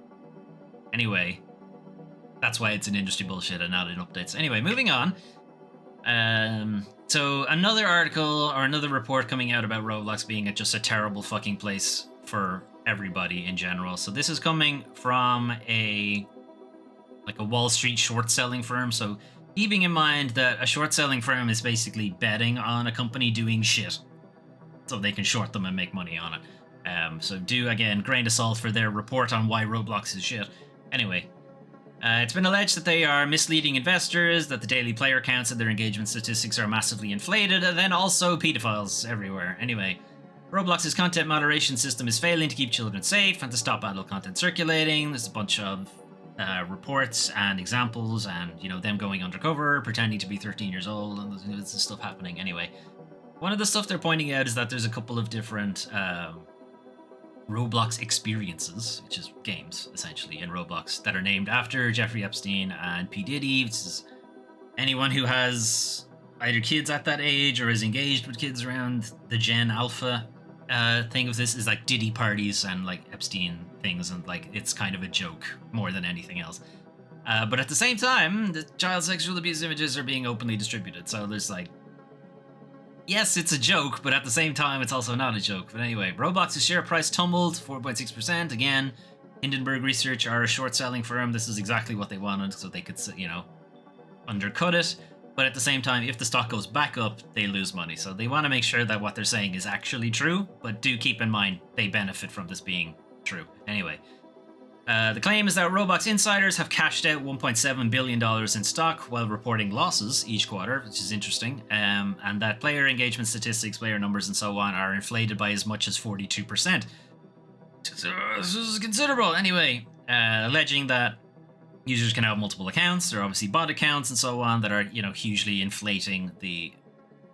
anyway, that's why it's an industry bullshit and not in updates. Anyway, moving on. So another article or another report coming out about Roblox being just a terrible fucking place for everybody in general. So this is coming from a Wall Street short selling firm. So keeping in mind that a short selling firm is basically betting on a company doing shit so they can short them and make money on it. So do, again, grain of salt for their report on why Roblox is shit. Anyway, It's been alleged that they are misleading investors, that the daily player counts and their engagement statistics are massively inflated, and then also pedophiles everywhere. Anyway, Roblox's content moderation system is failing to keep children safe and to stop adult content circulating. There's a bunch of reports and examples, and them going undercover, pretending to be 13 years old, and there's stuff happening. Anyway, one of the stuff they're pointing out is that there's a couple of different Roblox experiences, which is games essentially in Roblox, that are named after Jeffrey Epstein and P. Diddy, which is anyone who has either kids at that age or is engaged with kids around the Gen Alpha thing of this is like Diddy parties and like Epstein things, and like it's kind of a joke more than anything else. But at the same time, the child sexual abuse images are being openly distributed, so there's like, yes, it's a joke, but at the same time, it's also not a joke. But anyway, Roblox's share price tumbled 4.6%. Again, Hindenburg Research are a short-selling firm. This is exactly what they wanted, so they could, undercut it. But at the same time, if the stock goes back up, they lose money. So they want to make sure that what they're saying is actually true, but do keep in mind they benefit from this being true. Anyway, the claim is that Roblox insiders have cashed out $1.7 billion in stock while reporting losses each quarter, which is interesting, and that player engagement statistics, player numbers, and so on are inflated by as much as 42%. This is considerable. Anyway, alleging that users can have multiple accounts, there are obviously bot accounts and so on that are, hugely inflating the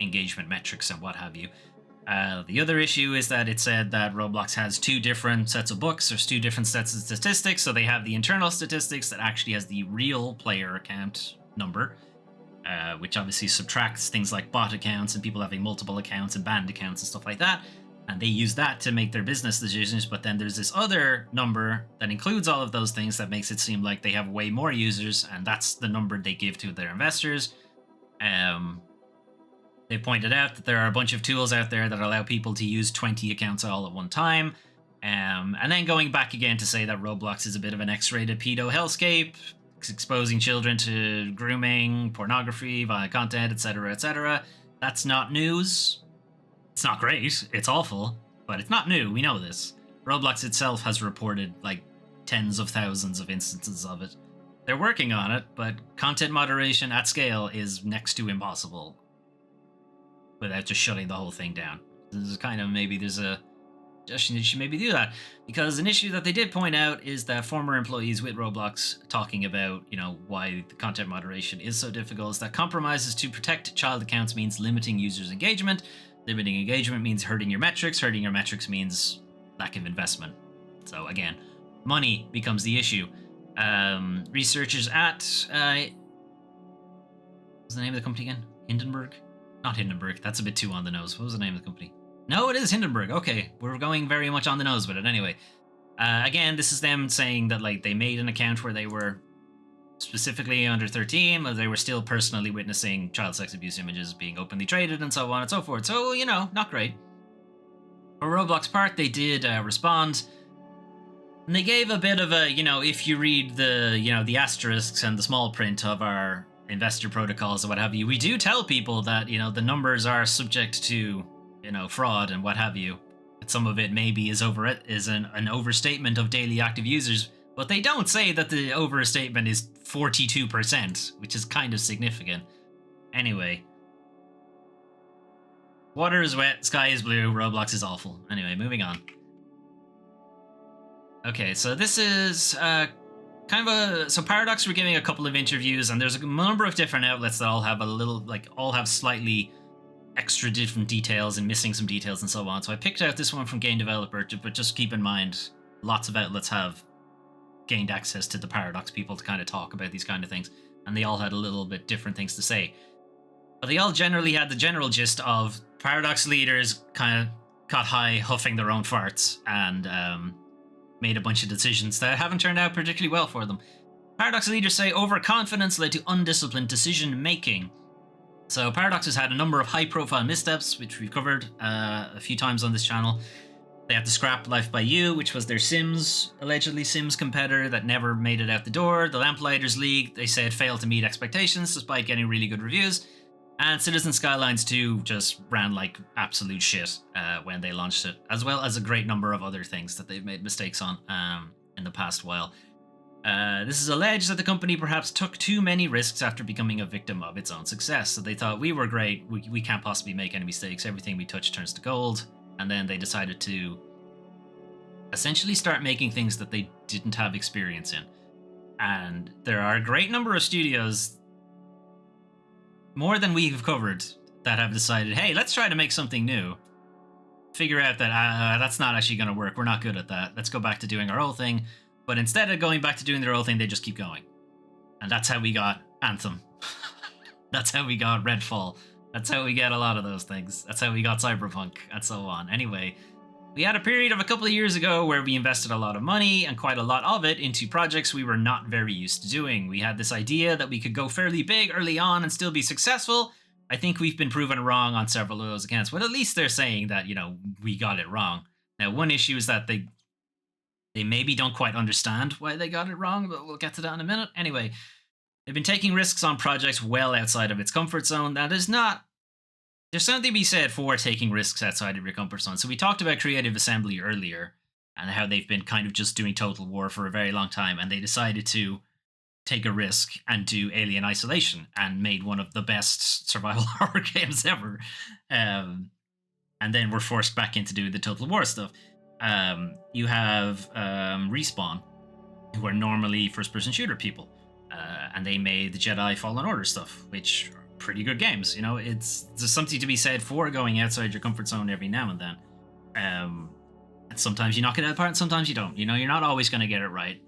engagement metrics and what have you. The other issue is that it said that Roblox has two different sets of books. There's two different sets of statistics. So they have the internal statistics that actually has the real player account number, which obviously subtracts things like bot accounts and people having multiple accounts and banned accounts and stuff like that. And they use that to make their business decisions. But then there's this other number that includes all of those things that makes it seem like they have way more users. And that's the number they give to their investors. They pointed out that there are a bunch of tools out there that allow people to use 20 accounts all at one time. And then going back again to say that Roblox is a bit of an X-rated pedo hellscape, exposing children to grooming, pornography, violent content, etc., etc. That's not news. It's not great. It's awful, but it's not new. We know this. Roblox itself has reported like tens of thousands of instances of it. They're working on it, but content moderation at scale is next to impossible without just shutting the whole thing down. This is kind of, maybe there's a suggestion that you should maybe do that, because an issue that they did point out is that former employees with Roblox talking about, why the content moderation is so difficult, is that compromises to protect child accounts means limiting users' engagement. Limiting engagement means hurting your metrics. Hurting your metrics means lack of investment. So again, money becomes the issue. Researchers at what's the name of the company again? Hindenburg? Not Hindenburg. That's a bit too on the nose. What was the name of the company? No, it is Hindenburg. Okay, we're going very much on the nose with it. Anyway, again, this is them saying that like they made an account where they were specifically under 13, but they were still personally witnessing child sex abuse images being openly traded and so on and so forth. So, not great. For Roblox part, they did respond. And they gave a bit of a, if you read the, the asterisks and the small print of our investor protocols or what have you, we do tell people that, the numbers are subject to, fraud and what have you. But some of it maybe is an overstatement of daily active users, but they don't say that the overstatement is 42%, which is kind of significant. Anyway. Water is wet, sky is blue, Roblox is awful. Anyway, moving on. Okay, so this is so Paradox were giving a couple of interviews, and there's a number of different outlets that all have all have slightly extra different details and missing some details and so on. So I picked out this one from Game Developer, but just keep in mind, lots of outlets have gained access to the Paradox people to kind of talk about these kind of things, and they all had a little bit different things to say. But they all generally had the general gist of Paradox leaders kind of got high huffing their own farts and made a bunch of decisions that haven't turned out particularly well for them. Paradox leaders say overconfidence led to undisciplined decision making. So Paradox has had a number of high-profile missteps, which we've covered a few times on this channel. They had to scrap Life by You, which was their allegedly Sims competitor that never made it out the door. The Lamplighters League, they said, failed to meet expectations despite getting really good reviews. And Citizen Skylines 2 just ran like absolute shit when they launched it, as well as a great number of other things that they've made mistakes on in the past while. This is alleged that the company perhaps took too many risks after becoming a victim of its own success. So they thought, we were great, we can't possibly make any mistakes, everything we touch turns to gold. And then they decided to essentially start making things that they didn't have experience in. And there are a great number of studios, more than we've covered, that have decided, hey, let's try to make something new. Figure out that that's not actually going to work. We're not good at that. Let's go back to doing our old thing. But instead of going back to doing their old thing, they just keep going. And that's how we got Anthem. That's how we got Redfall. That's how we get a lot of those things. That's how we got Cyberpunk, and so on. Anyway, we had a period of a couple of years ago where we invested a lot of money, and quite a lot of it, into projects we were not very used to doing. We had this idea that we could go fairly big early on and still be successful. I think we've been proven wrong on several of those accounts, but at least they're saying that, we got it wrong. Now, one issue is that they maybe don't quite understand why they got it wrong, but we'll get to that in a minute. Anyway, they've been taking risks on projects well outside of its comfort zone. There's something to be said for taking risks outside of your comfort zone. So we talked about Creative Assembly earlier and how they've been kind of just doing Total War for a very long time, and they decided to take a risk and do Alien Isolation and made one of the best survival horror games ever. And then we're forced back into doing the Total War stuff. You have Respawn, who are normally first-person shooter people, and they made the Jedi Fallen Order stuff, which are pretty good games. There's something to be said for going outside your comfort zone every now and then. And sometimes you knock it out of the park, and sometimes you don't. You're not always going to get it right.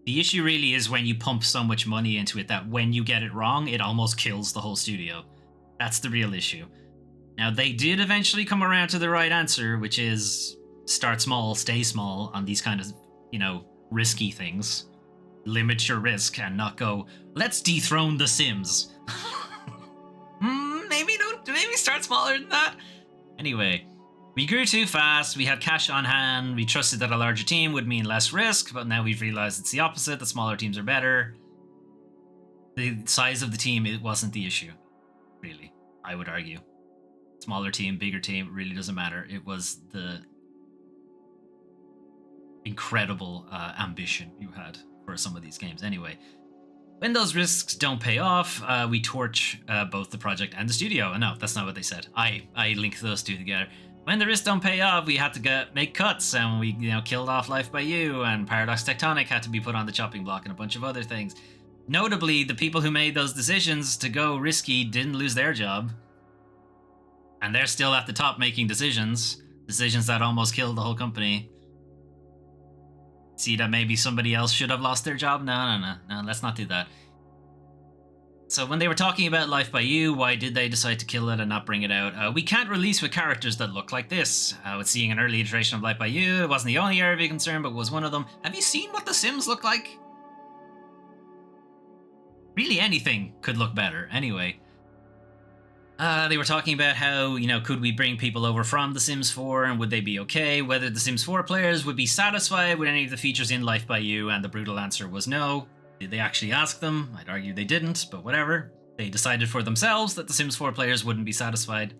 The issue really is when you pump so much money into it that when you get it wrong, it almost kills the whole studio. That's the real issue. Now, they did eventually come around to the right answer, which is start small, stay small on these kind of, risky things. Limit your risk and not go, let's dethrone The Sims. Maybe start smaller than that. Anyway, we grew too fast, we had cash on hand, we trusted that a larger team would mean less risk, but now we've realized it's the opposite, the smaller teams are better. The size of the team, it wasn't the issue, really, I would argue. Smaller team, bigger team, it really doesn't matter. It was the incredible ambition you had for some of these games. Anyway, when those risks don't pay off, we torch both the project and the studio. No, that's not what they said. I linked those two together. When the risks don't pay off, we had to make cuts, and we killed off Life by You, and Paradox Tectonic had to be put on the chopping block, and a bunch of other things. Notably, the people who made those decisions to go risky didn't lose their job, and they're still at the top making decisions that almost killed the whole company. See that maybe somebody else should have lost their job? No, let's not do that. So when they were talking about Life by You, why did they decide to kill it and not bring it out? We can't release with characters that look like this. With seeing an early iteration of Life by You, it wasn't the only area of concern, but was one of them. Have you seen what The Sims look like? Really, anything could look better. Anyway, they were talking about how, could we bring people over from The Sims 4 and would they be okay? Whether The Sims 4 players would be satisfied with any of the features in Life by You, and the brutal answer was no. Did they actually ask them? I'd argue they didn't, but whatever. They decided for themselves that The Sims 4 players wouldn't be satisfied.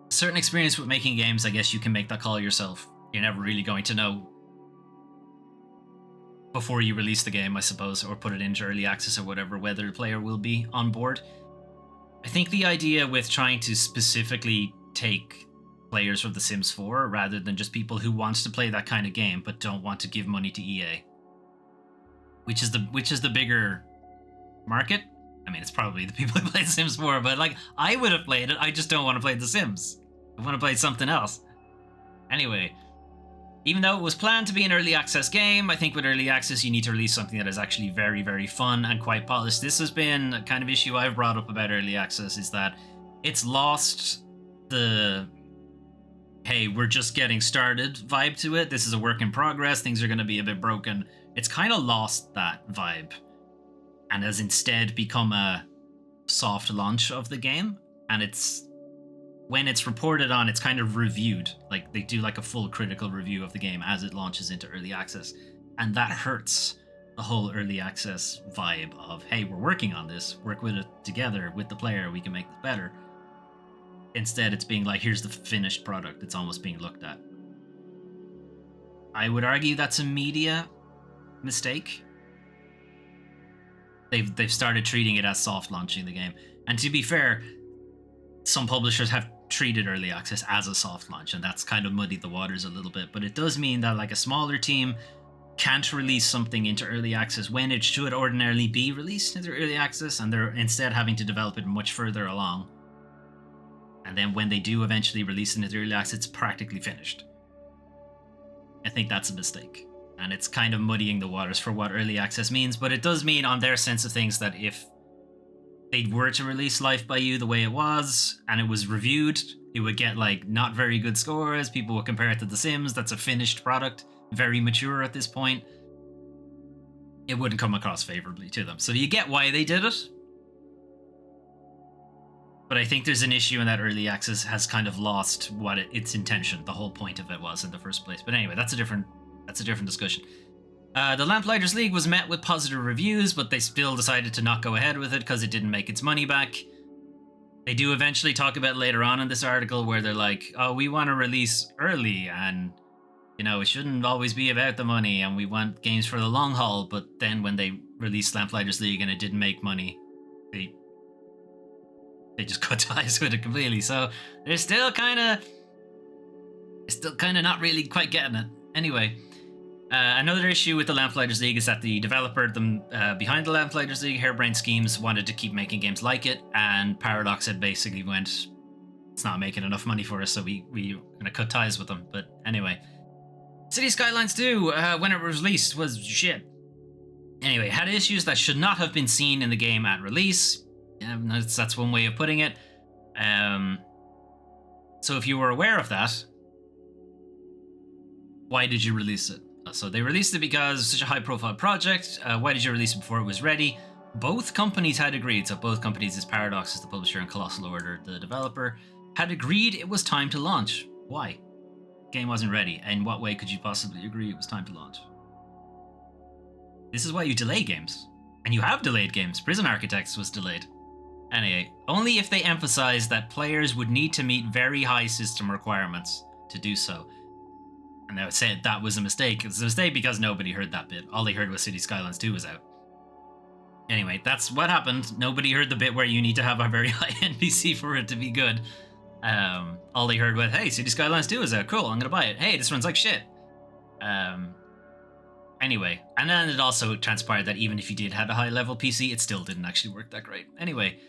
A certain experience with making games, I guess you can make that call yourself. You're never really going to know before you release the game, I suppose, or put it into early access or whatever, whether the player will be on board. I think the idea with trying to specifically take players from The Sims 4 rather than just people who want to play that kind of game but don't want to give money to EA, which is the bigger market. I mean, it's probably the people who play The Sims 4, but I would have played it. I just don't want to play The Sims. I want to play something else. Anyway, even though it was planned to be an early access game, I think with early access you need to release something that is actually very, very fun and quite polished. This has been a kind of issue I've brought up about early access, is that it's lost the, hey, we're just getting started vibe to it. This is a work in progress. Things are going to be a bit broken. It's kind of lost that vibe and has instead become a soft launch of the game. And when it's reported on, it's kind of reviewed. They do a full critical review of the game as it launches into early access. And that hurts the whole early access vibe of, hey, we're working on this, work with it together with the player, we can make this better. Instead, it's being here's the finished product. It's almost being looked at. I would argue that's a media mistake. They've started treating it as soft launching the game. And to be fair, some publishers have treated early access as a soft launch, and that's kind of muddied the waters a little bit. But it does mean that like a smaller team can't release something into early access when it should ordinarily be released into early access, and they're instead having to develop it much further along. And then when they do eventually release it into early access, it's practically finished. I think that's a mistake. And it's kind of muddying the waters for what early access means, but it does mean on their sense of things that if they were to release Life by You the way it was, and it was reviewed, it would get like not very good scores. People would compare it to The Sims. That's a finished product, very mature at this point. It wouldn't come across favorably to them. So you get why they did it. But I think there's an issue in that early access has kind of lost what its intention, the whole point of it was in the first place. But anyway, that's a different discussion. The Lamplighters League was met with positive reviews, but they still decided to not go ahead with it because it didn't make its money back. They do eventually talk about later on in this article where they're like, oh, we want to release early and, you know, it shouldn't always be about the money and we want games for the long haul. But then when they released Lamplighters League and it didn't make money, they just cut ties with it completely. So they're still kind of not really quite getting it. Anyway, another issue with the Lamplighters League is that the developer behind the Lamplighters League, Harebrained Schemes, wanted to keep making games like it, and Paradox had basically went, it's not making enough money for us, so we're going to cut ties with them. But anyway, City Skylines 2, when it was released, was shit. Anyway, had issues that should not have been seen in the game at release. That's one way of putting it. So if you were aware of that, why did you release it? So they released it because it's such a high-profile project. Why did you release it before it was ready? Both companies had agreed. So both companies, is Paradox, is the publisher, and Colossal Order, the developer, had agreed it was time to launch. Why? The game wasn't ready. In what way could you possibly agree it was time to launch? This is why you delay games. And you have delayed games. Prison Architects was delayed. Anyway, only if they emphasized that players would need to meet very high system requirements to do so. And they would say that was a mistake. It was a mistake because nobody heard that bit. All they heard was City Skylines 2 was out. Anyway, that's what happened. Nobody heard the bit where you need to have a very high NPC for it to be good. All they heard was, hey, City Skylines 2 is out. Cool, I'm going to buy it. Hey, this runs like shit. Anyway, and then it also transpired that even if you did have a high-level PC, it still didn't actually work that great. Anyway,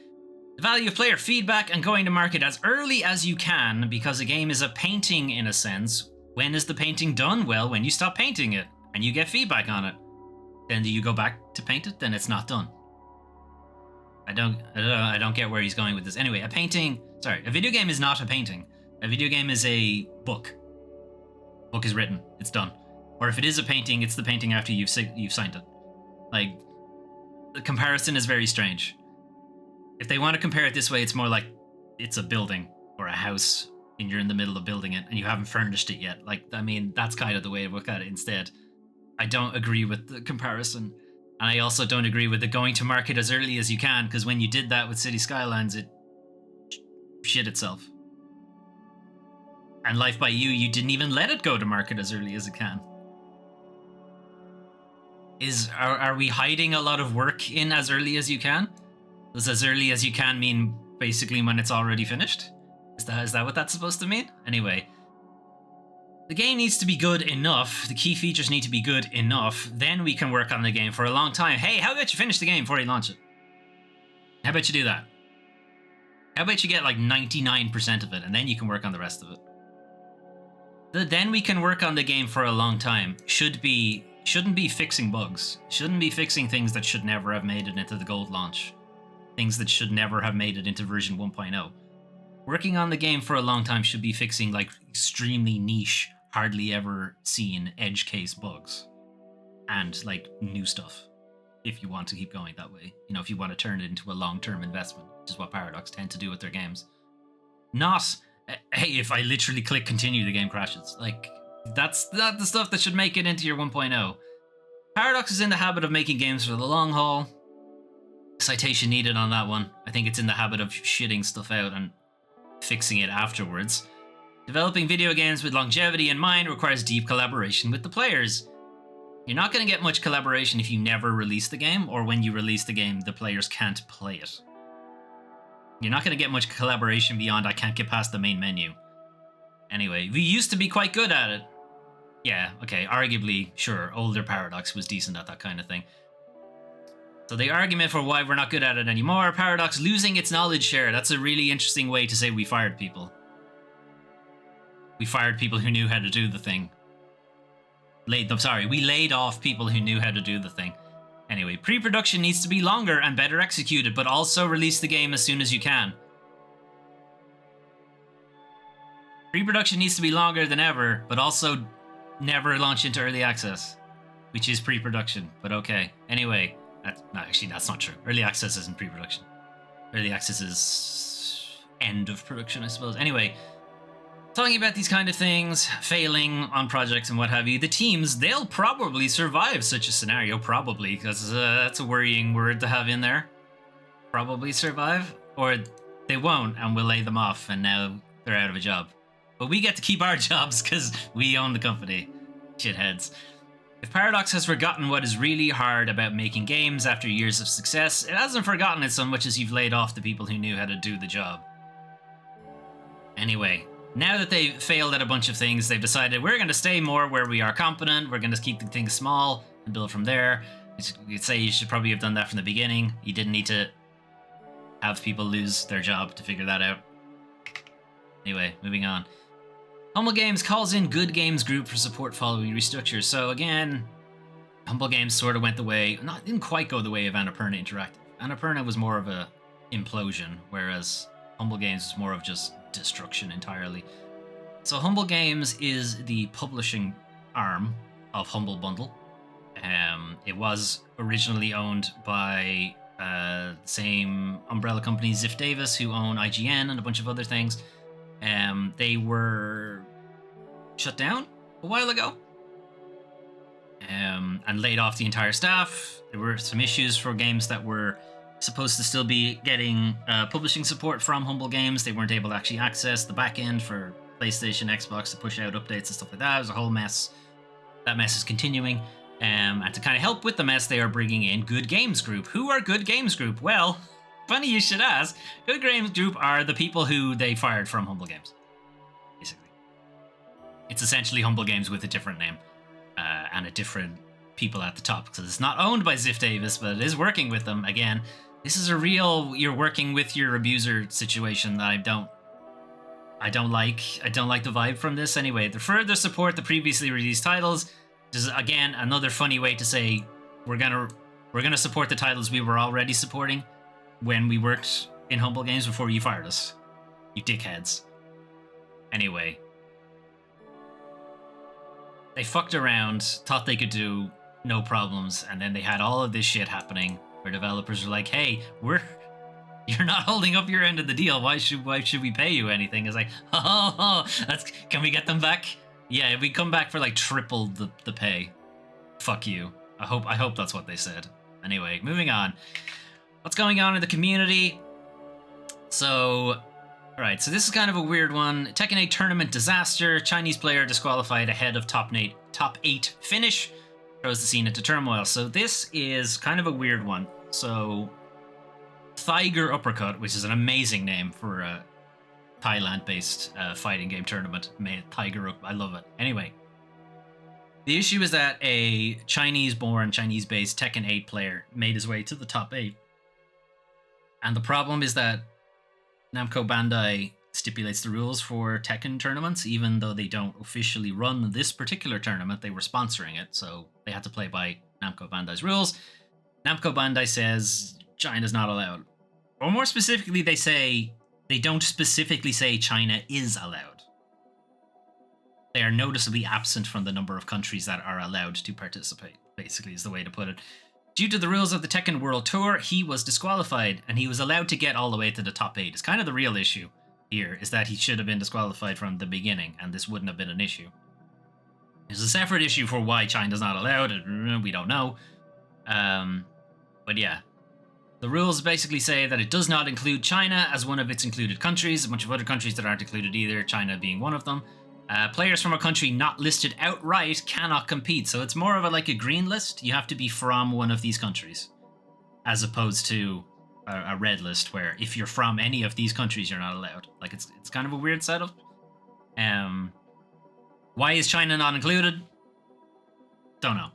the value of player feedback and going to market as early as you can, because a game is a painting in a sense. When is the painting done? Well, when you stop painting it and you get feedback on it. Then do you go back to paint it? Then it's not done. I don't get where he's going with this. Anyway, a video game is not a painting. A video game is a book. Book is written. It's done. Or if it is a painting, it's the painting after you've signed it. Like, the comparison is very strange. If they want to compare it this way, it's more like it's a building or a house and you're in the middle of building it and you haven't furnished it yet. Like, I mean, that's kind of the way to look at it instead. I don't agree with the comparison. And I also don't agree with the going to market as early as you can, because when you did that with City Skylines, it shit itself. And Life by You, you didn't even let it go to market as early as it can. Are we hiding a lot of work in as early as you can? Does as early as you can mean basically when it's already finished? Is that what that's supposed to mean? Anyway, the game needs to be good enough. The key features need to be good enough. Then we can work on the game for a long time. Hey, how about you finish the game before you launch it? How about you do that? How about you get like 99% of it and then you can work on the rest of it? Then we can work on the game for a long time. Shouldn't be fixing bugs. Shouldn't be fixing things that should never have made it into the gold launch. Things that should never have made it into version 1.0. Working on the game for a long time should be fixing like extremely niche, hardly ever seen edge case bugs. And like new stuff. If you want to keep going that way. You know, if you want to turn it into a long-term investment, which is what Paradox tend to do with their games. Not, hey, if I literally click continue, the game crashes. Like, that's not the stuff that should make it into your 1.0. Paradox is in the habit of making games for the long haul. Citation needed on that one. I think it's in the habit of shitting stuff out and fixing it afterwards. Developing video games with longevity in mind requires deep collaboration with the players. You're not going to get much collaboration if you never release the game, or when you release the game, the players can't play it. You're not going to get much collaboration beyond I can't get past the main menu. Anyway, we used to be quite good at it. Yeah, okay, arguably, sure, older Paradox was decent at that kind of thing. So the argument for why we're not good at it anymore, Paradox losing its knowledge share. That's a really interesting way to say we fired people. We fired people who knew how to do the thing. We laid off people who knew how to do the thing. Anyway, pre-production needs to be longer and better executed, but also release the game as soon as you can. Pre-production needs to be longer than ever, but also never launch into early access, which is pre-production, but okay. Anyway, that's not true. Early access isn't pre-production. Early access is end of production, I suppose. Anyway, talking about these kind of things, failing on projects and what have you, the teams, they'll probably survive such a scenario, probably, because that's a worrying word to have in there. Probably survive, or they won't, and we'll lay them off, and now they're out of a job. But we get to keep our jobs because we own the company. Shitheads. If Paradox has forgotten what is really hard about making games after years of success, it hasn't forgotten it so much as you've laid off the people who knew how to do the job. Anyway, now that they've failed at a bunch of things, they've decided we're going to stay more where we are competent, we're going to keep the things small and build from there. You'd say you should probably have done that from the beginning. You didn't need to have people lose their job to figure that out. Anyway, moving on. Humble Games calls in Good Games Group for support following restructure. So again, Humble Games sort of went the way, didn't quite go the way of Annapurna Interactive. Annapurna was more of a implosion, whereas Humble Games was more of just destruction entirely. So Humble Games is the publishing arm of Humble Bundle. It was originally owned by the same umbrella company, Ziff Davis, who own IGN and a bunch of other things. They were shut down a while ago and laid off the entire staff. There were some issues for games that were supposed to still be getting publishing support from Humble Games. They weren't able to actually access the back end for PlayStation, Xbox to push out updates and stuff like that. It was a whole mess. That mess is continuing. And to kind of help with the mess, they are bringing in Good Games Group. Who are Good Games Group? Well, funny you should ask. Good Games Group are the people who they fired from Humble Games. Basically. It's essentially Humble Games with a different name. And a different people at the top. Because it's not owned by Ziff Davis, but it is working with them. Again, this is a real, you're working with your abuser situation that I don't like. I don't like the vibe from this. Anyway, to further support the previously released titles, this is again another funny way to say we're gonna support the titles we were already supporting when we worked in Humble Games before you fired us. You dickheads. Anyway. They fucked around, thought they could do no problems, and then they had all of this shit happening where developers were like, hey, you're not holding up your end of the deal. Why should we pay you anything? It's like, can we get them back? Yeah, if we come back for like triple the pay. Fuck you. I hope that's what they said. Anyway, moving on. What's going on in the community? So, alright, so this is kind of a weird one. Tekken 8 tournament disaster. Chinese player disqualified ahead of top 8 finish. Throws the scene into turmoil. So this is kind of a weird one. So, Tiger Uppercut, which is an amazing name for a Thailand-based fighting game tournament. Tiger Up, I love it. Anyway, the issue is that a Chinese-born, Chinese-based Tekken 8 player made his way to the top 8. And the problem is that Namco Bandai stipulates the rules for Tekken tournaments, even though they don't officially run this particular tournament. They were sponsoring it, so they had to play by Namco Bandai's rules. Namco Bandai says China's not allowed. Or more specifically, they don't specifically say China is allowed. They are noticeably absent from the number of countries that are allowed to participate, basically is the way to put it. Due to the rules of the Tekken World Tour, he was disqualified, and he was allowed to get all the way to the top 8. It's kind of the real issue here, is that he should have been disqualified from the beginning, and this wouldn't have been an issue. There's a separate issue for why China's not allowed, we don't know. But yeah. The rules basically say that it does not include China as one of its included countries, a bunch of other countries that aren't included either, China being one of them. Players from a country not listed outright cannot compete. So it's more of like a green list. You have to be from one of these countries, as opposed to a red list where if you're from any of these countries, you're not allowed. Like it's kind of a weird setup. Why is China not included? Don't know.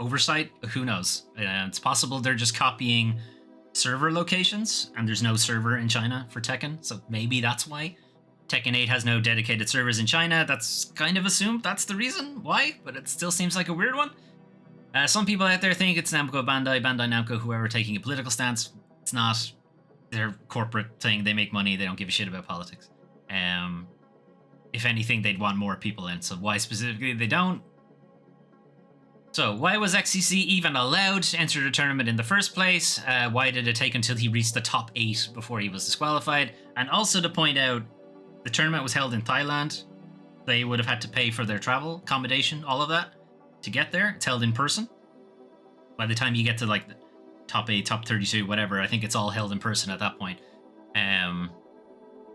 Oversight? Who knows? It's possible they're just copying server locations, and there's no server in China for Tekken, so maybe that's why. Tekken 8 has no dedicated servers in China. That's kind of assumed that's the reason why, but it still seems like a weird one. Some people out there think it's Namco Bandai Namco, whoever taking a political stance. It's not. They're corporate thing. They make money. They don't give a shit about politics. If anything, they'd want more people in. So why specifically they don't? So why was XCC even allowed to enter the tournament in the first place? Why did it take until he reached the top 8 before he was disqualified? And also to point out, the tournament was held in Thailand. They would have had to pay for their travel, accommodation, all of that to get there. It's held in person. By the time you get to like the top 8, top 32, whatever, I think it's all held in person at that point.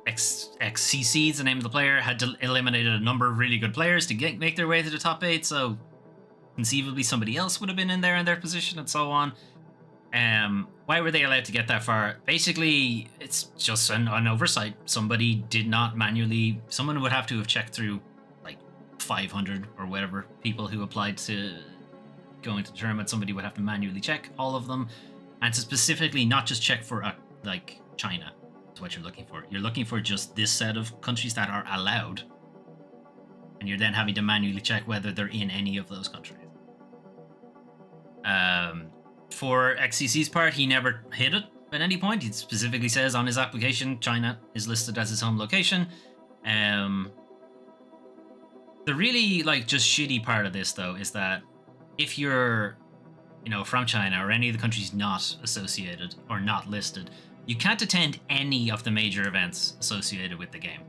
XCC is the name of the player, had eliminated a number of really good players to make their way to the top 8, so conceivably somebody else would have been in their position and so on. Why were they allowed to get that far? Basically, it's just an oversight. Somebody did not manually... Someone would have to have checked through like 500 or whatever people who applied to go into the tournament. Somebody would have to manually check all of them, and to specifically not just check for like China. That's what you're looking for. You're looking for just this set of countries that are allowed, and you're then having to manually check whether they're in any of those countries. For XCC's part, he never hit it at any point. He specifically says on his application, China is listed as his home location. The really like just shitty part of this though is that if you're, from China or any of the countries not associated or not listed, you can't attend any of the major events associated with the game.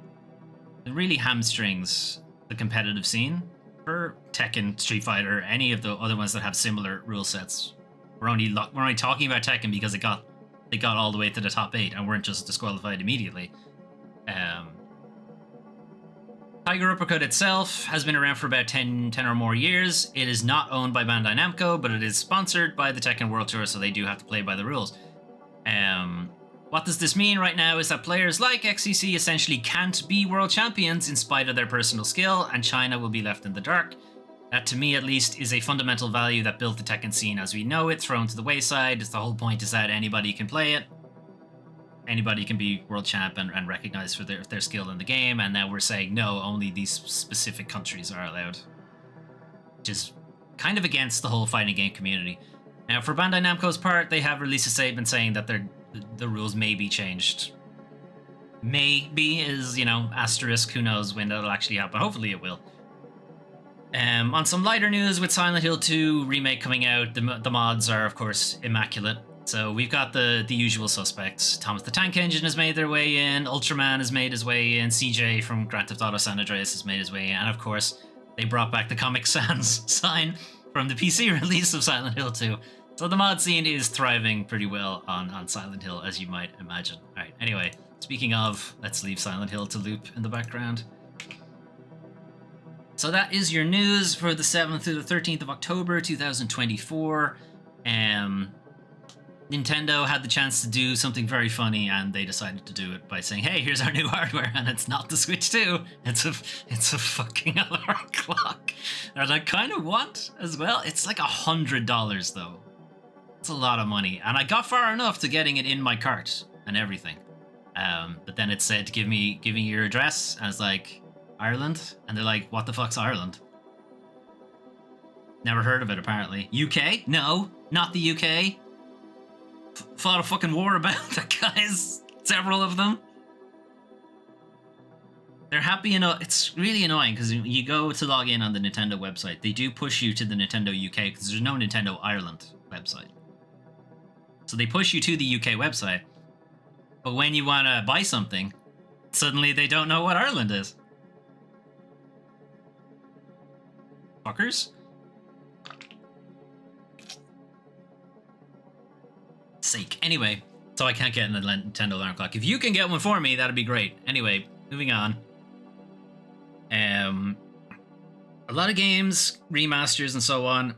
It really hamstrings the competitive scene for Tekken, Street Fighter, any of the other ones that have similar rule sets. We're only talking about Tekken because they got all the way to the top 8 and weren't just disqualified immediately. Tiger Uppercut itself has been around for about 10 or more years. It is not owned by Bandai Namco, but it is sponsored by the Tekken World Tour, so they do have to play by the rules. What does this mean right now is that players like XCC essentially can't be world champions in spite of their personal skill, and China will be left in the dark. That, to me at least, is a fundamental value that built the Tekken scene as we know it, thrown to the wayside. The whole point is that anybody can play it. Anybody can be world champ and recognized for their skill in the game, and now we're saying, no, only these specific countries are allowed. Which is kind of against the whole fighting game community. Now, for Bandai Namco's part, they have released a statement saying that the rules may be changed. Maybe is, asterisk, who knows when that'll actually happen. Hopefully it will. On some lighter news, with Silent Hill 2 remake coming out, the mods are, of course, immaculate. So we've got the usual suspects. Thomas the Tank Engine has made their way in, Ultraman has made his way in, CJ from Grand Theft Auto San Andreas has made his way in, and of course, they brought back the Comic Sans sign from the PC release of Silent Hill 2. So the mod scene is thriving pretty well on Silent Hill, as you might imagine. Alright, anyway, speaking of, let's leave Silent Hill to loop in the background. So that is your news for the 7th through the 13th of October 2024. Nintendo had the chance to do something very funny, and they decided to do it by saying, hey, here's our new hardware, and it's not the Switch 2. It's a fucking alarm clock that I kind of want as well. It's like $100 though. It's a lot of money, and I got far enough to getting it in my cart and everything. But then it said, give me your address, and I was like, Ireland? And they're like, what the fuck's Ireland? Never heard of it, apparently. UK? No, not the UK. Fought a fucking war about that, guys. Several of them. They're happy enough. It's really annoying because you go to log in on the Nintendo website. They do push you to the Nintendo UK because there's no Nintendo Ireland website. So they push you to the UK website. But when you want to buy something, suddenly they don't know what Ireland is. Fuckers. Sake. Anyway, so I can't get a Nintendo alarm clock. If you can get one for me, that'd be great. Anyway, moving on. Um, a lot of games, remasters, and so on.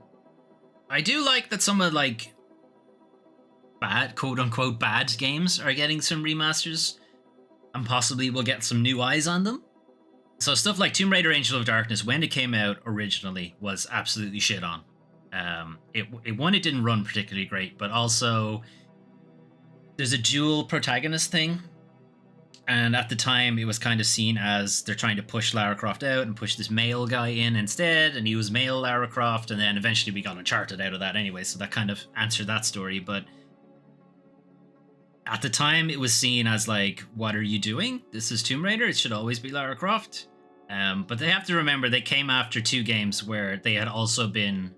I do like that some of like bad, quote unquote, bad games are getting some remasters, and possibly we'll get some new eyes on them. So stuff like Tomb Raider: Angel of Darkness, when it came out originally, was absolutely shit on. It didn't run particularly great, but also there's a dual protagonist thing, and at the time it was kind of seen as they're trying to push Lara Croft out and push this male guy in instead, and he was male Lara Croft, and then eventually we got Uncharted out of that anyway, so that kind of answered that story. But at the time it was seen as like, what are you doing? This is Tomb Raider, it should always be Lara Croft. But they have to remember they came after two games where they had also been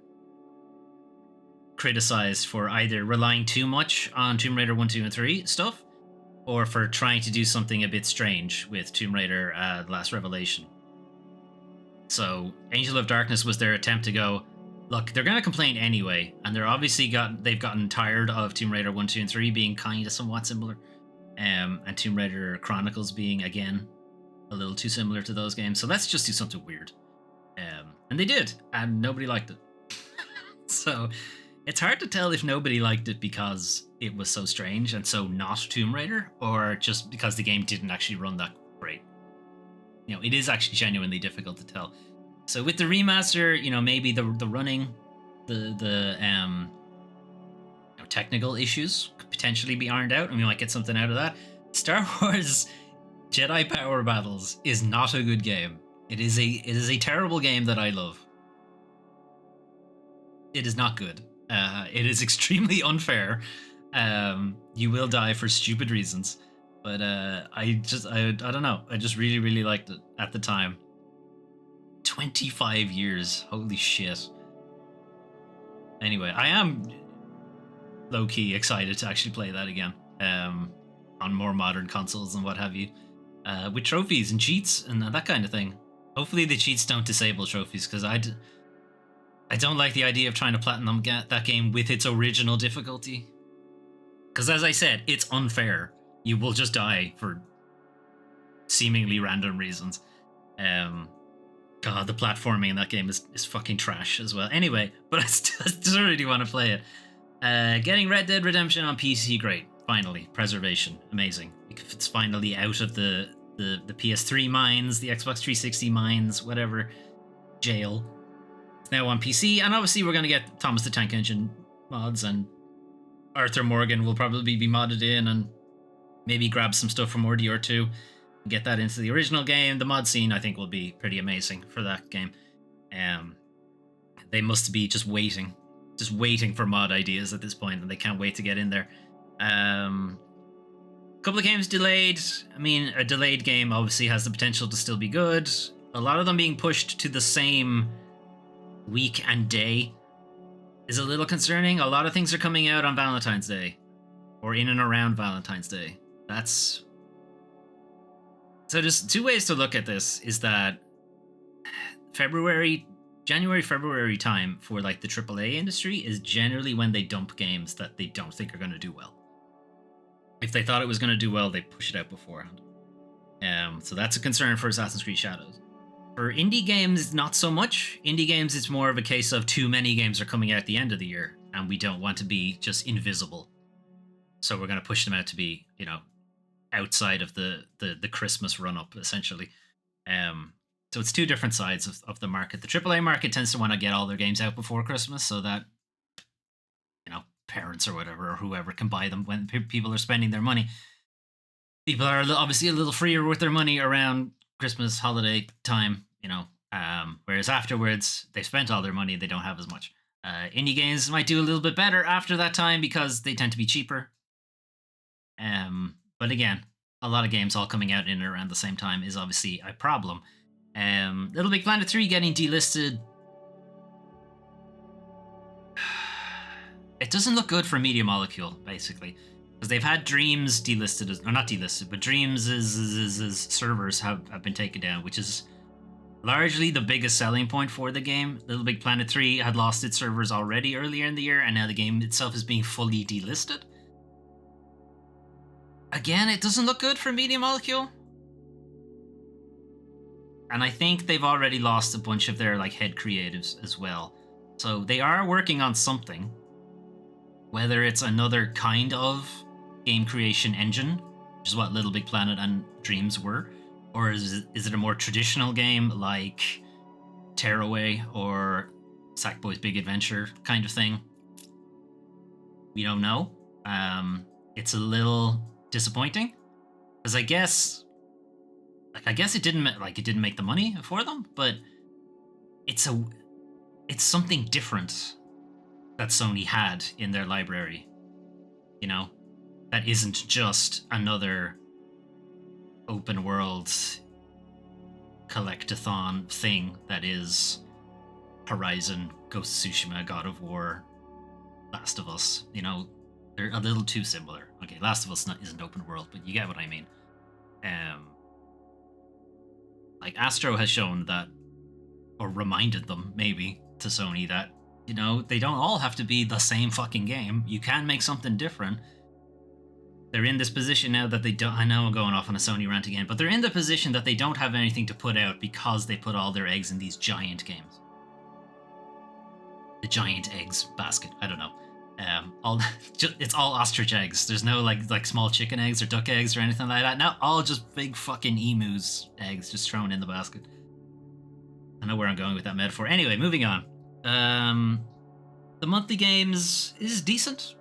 criticized for either relying too much on Tomb Raider 1, 2, and 3 stuff, or for trying to do something a bit strange with Tomb Raider The Last Revelation. So Angel of Darkness was their attempt to go, look, they're going to complain anyway, and they've gotten tired of Tomb Raider 1, 2, and 3 being kind of somewhat similar, and Tomb Raider Chronicles being, again, a little too similar to those games. So let's just do something weird. And they did, and nobody liked it. So it's hard to tell if nobody liked it because it was so strange and so not Tomb Raider, or just because the game didn't actually run that great. You know, it is actually genuinely difficult to tell. So with the remaster, you know, maybe the running, the technical issues could potentially be ironed out, and we might get something out of that. Star Wars Jedi Power Battles is not a good game. It is a terrible game that I love. It is not good. It is extremely unfair. You will die for stupid reasons, but I don't know. I just really, really liked it at the time. 25 years. Holy shit. Anyway, I am low-key excited to actually play that again. On more modern consoles and what have you. With trophies and cheats and that kind of thing. Hopefully the cheats don't disable trophies, because I don't like the idea of trying to platinum that game with its original difficulty. Because as I said, it's unfair. You will just die for seemingly random reasons. God, the platforming in that game is fucking trash as well. Anyway, but I still really want to play it. Getting Red Dead Redemption on PC, great. Finally, preservation, amazing. It's finally out of the PS3 mines, the Xbox 360 mines, whatever, jail. It's now on PC, and obviously we're going to get Thomas the Tank Engine mods, and Arthur Morgan will probably be modded in, and maybe grab some stuff from RDR 2 and get that into the original game. The mod scene, I think, will be pretty amazing for that game. They must be just waiting for mod ideas at this point, and they can't wait to get in there. Couple of games delayed. I mean, a delayed game obviously has the potential to still be good. A lot of them being pushed to the same week and day is a little concerning. A lot of things are coming out on Valentine's Day, or in and around Valentine's Day. That's... So there's two ways to look at this, is that January, February time for like the AAA industry is generally when they dump games that they don't think are going to do well. If they thought it was going to do well, they push it out beforehand. So that's a concern for Assassin's Creed Shadows. For indie games, not so much. Indie games, it's more of a case of too many games are coming out at the end of the year, and we don't want to be just invisible. So we're going to push them out to be, you know, outside of the Christmas run-up, essentially. So it's two different sides of the market. The AAA market tends to want to get all their games out before Christmas so that, you know, parents or whatever, or whoever can buy them when people are spending their money. People are obviously a little freer with their money around Christmas holiday time, you know, whereas afterwards they've spent all their money, they don't have as much. Indie games might do a little bit better after that time because they tend to be cheaper. But again, a lot of games all coming out in and around the same time is obviously a problem. Little Big Planet 3 getting delisted. It doesn't look good for Media Molecule, basically, because they've had Dreams delisted, or not delisted, but Dreams' servers have been taken down, which is largely the biggest selling point for the game. Little Big Planet 3 had lost its servers already earlier in the year, and now the game itself is being fully delisted. Again, it doesn't look good for Media Molecule. And I think they've already lost a bunch of their like head creatives as well. So they are working on something. Whether it's another kind of game creation engine, which is what Little Big Planet and Dreams were, or is it a more traditional game like Tearaway or Sackboy's Big Adventure kind of thing? We don't know. It's a little disappointing because I guess it didn't make the money for them, but it's something different that Sony had in their library, you know, that isn't just another open world collectathon thing that is Horizon, Ghost of Tsushima, God of War, Last of Us. You know, they're a little too similar. Okay, Last of Us isn't open world, but you get what I mean. Like Astro has shown that, or reminded them maybe to Sony that, you know, they don't all have to be the same fucking game. You can make something different. They're in this position now that they don't. I know I'm going off on a Sony rant again, but they're in the position that they don't have anything to put out because they put all their eggs in these giant games. The giant eggs basket. I don't know. It's all ostrich eggs. There's no like small chicken eggs or duck eggs or anything like that. No, all just big fucking emus eggs just thrown in the basket. I know where I'm going with that metaphor. Anyway, moving on. The monthly games is decent,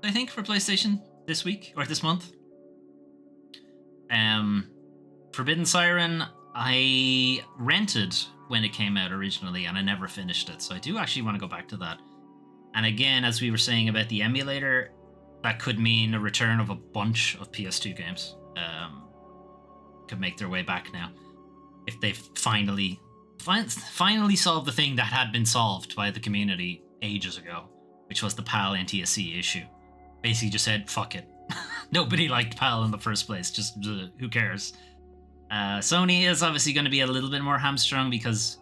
I think, for PlayStation this week or this month. Forbidden Siren I rented when it came out originally, and I never finished it, so I do actually want to go back to that. And again, as we were saying about the emulator, that could mean a return of a bunch of PS2 games. Could make their way back now if they finally solved the thing that had been solved by the community ages ago, which was the PAL NTSC issue. Basically just said, fuck it. Nobody liked PAL in the first place, just who cares? Sony is obviously going to be a little bit more hamstrung because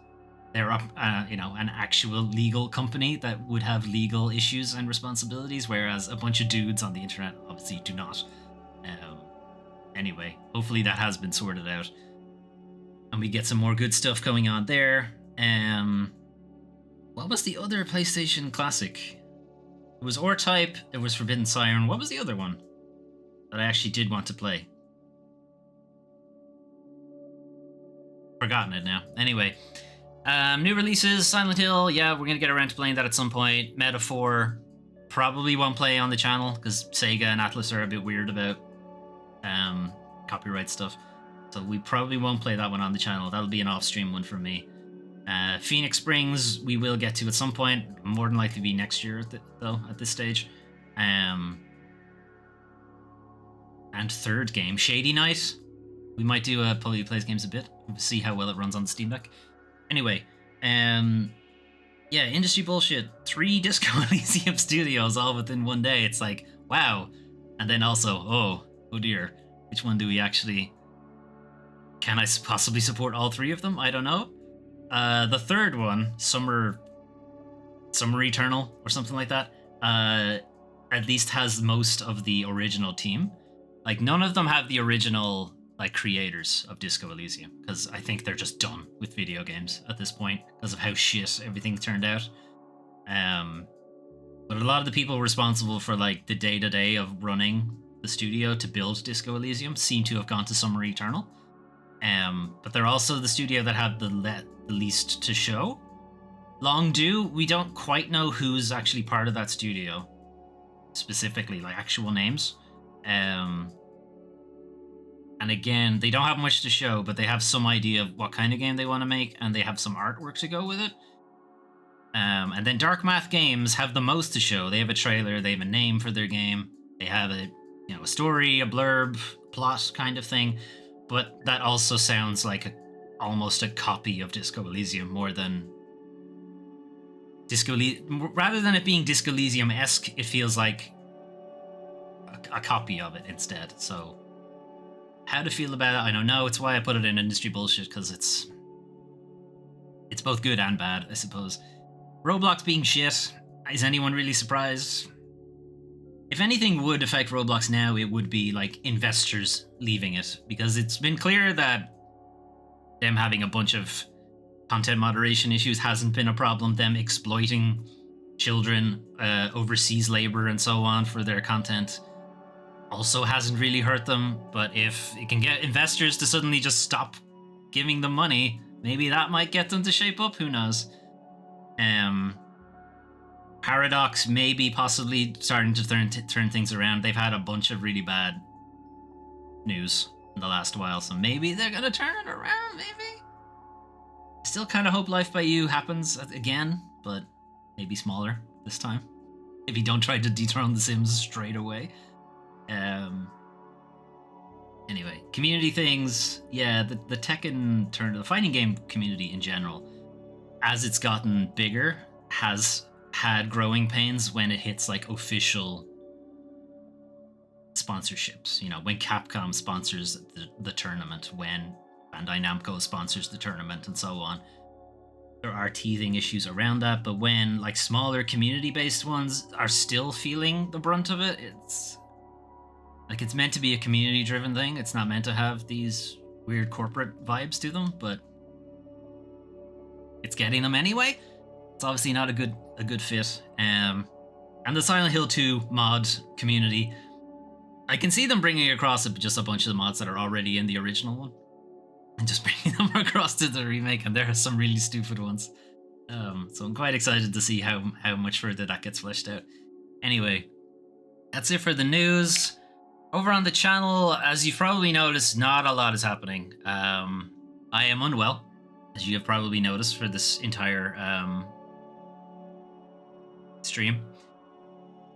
they're up, an actual legal company that would have legal issues and responsibilities, whereas a bunch of dudes on the internet obviously do not. Anyway, hopefully that has been sorted out, and we get some more good stuff going on there. What was the other PlayStation classic? It was R-Type, it was Forbidden Siren. What was the other one that I actually did want to play? Forgotten it now. Anyway, new releases, Silent Hill. Yeah, we're gonna get around to playing that at some point. Metaphor probably won't play on the channel because Sega and Atlas are a bit weird about copyright stuff, so we probably won't play that one on the channel. That'll be an off-stream one for me. Phoenix Springs we will get to at some point, more than likely be next year though at this stage. And third game, Shady Night. We might do a Polly Plays Games a bit, see how well it runs on the Steam Deck. Anyway, yeah, industry bullshit. 3 Disco Elysium studios all within one day. It's like, wow. And then also, oh dear, which one do we actually... Can I possibly support all 3 of them? I don't know. The third one, Summer Eternal or something like that, at least has most of the original team. Like, none of them have the original like creators of Disco Elysium, because I think they're just done with video games at this point because of how shit everything turned out. But a lot of the people responsible for like the day-to-day of running the studio to build Disco Elysium seem to have gone to Summer Eternal. But they're also the studio that had the least to show. Long Do, we don't quite know who's actually part of that studio specifically, like actual names. And again, they don't have much to show, but they have some idea of what kind of game they want to make, and they have some artwork to go with it. And then Dark Math Games have the most to show. They have a trailer, they have a name for their game, they have a story, a blurb, plot kind of thing, but that also sounds like almost a copy of Disco Elysium more than rather than it being Disco Elysium-esque, it feels like a copy of it instead. So how to feel about it, I don't know. It's why I put it in industry bullshit, because it's both good and bad, I suppose. Roblox being shit, is anyone really surprised? If anything would affect Roblox now, it would be like investors leaving it, because it's been clear that them having a bunch of content moderation issues hasn't been a problem. Them exploiting children, overseas labor, and so on for their content also hasn't really hurt them. But if it can get investors to suddenly just stop giving them money, maybe that might get them to shape up. Who knows? Paradox maybe possibly starting to turn things around. They've had a bunch of really bad news in the last while, so maybe they're gonna turn it around. Maybe. Still kind of hope Life by You happens again, but maybe smaller this time. If you don't try to dethrone The Sims straight away. Anyway, community things. Yeah, the Tekken the fighting game community in general, as it's gotten bigger, has had growing pains when it hits like official sponsorships. You know, when Capcom sponsors the tournament, when Bandai Namco sponsors the tournament, and so on. There are teething issues around that, but when like smaller community-based ones are still feeling the brunt of it, it's like it's meant to be a community-driven thing. It's not meant to have these weird corporate vibes to them, but it's getting them anyway. It's obviously not a good fit. And the Silent Hill 2 mod community, I can see them bringing across just a bunch of the mods that are already in the original one, and just bringing them across to the remake, and there are some really stupid ones. So I'm quite excited to see how much further that gets fleshed out. Anyway, that's it for the news. Over on the channel, as you've probably noticed, not a lot is happening. I am unwell, as you have probably noticed for this entire stream.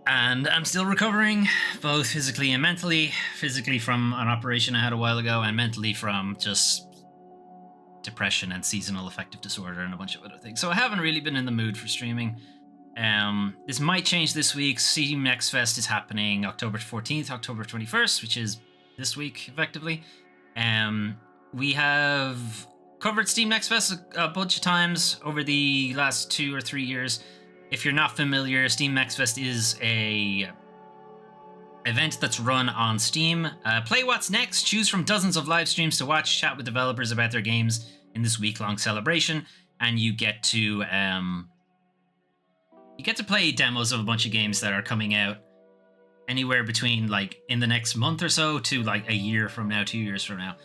And I'm still recovering, both physically and mentally. Physically from an operation I had a while ago, and mentally from just depression and seasonal affective disorder and a bunch of other things. So I haven't really been in the mood for streaming. This might change this week. Steam Next Fest is happening October 14th, October 21st, which is this week, effectively. We have covered Steam Next Fest a bunch of times over the last 2 or 3 years. If you're not familiar, Steam Next Fest is a event that's run on Steam. Play what's next. Choose from dozens of live streams to watch, chat with developers about their games in this week-long celebration, and you get to play demos of a bunch of games that are coming out anywhere between like in the next month or so to like a year from now, 2 years from now.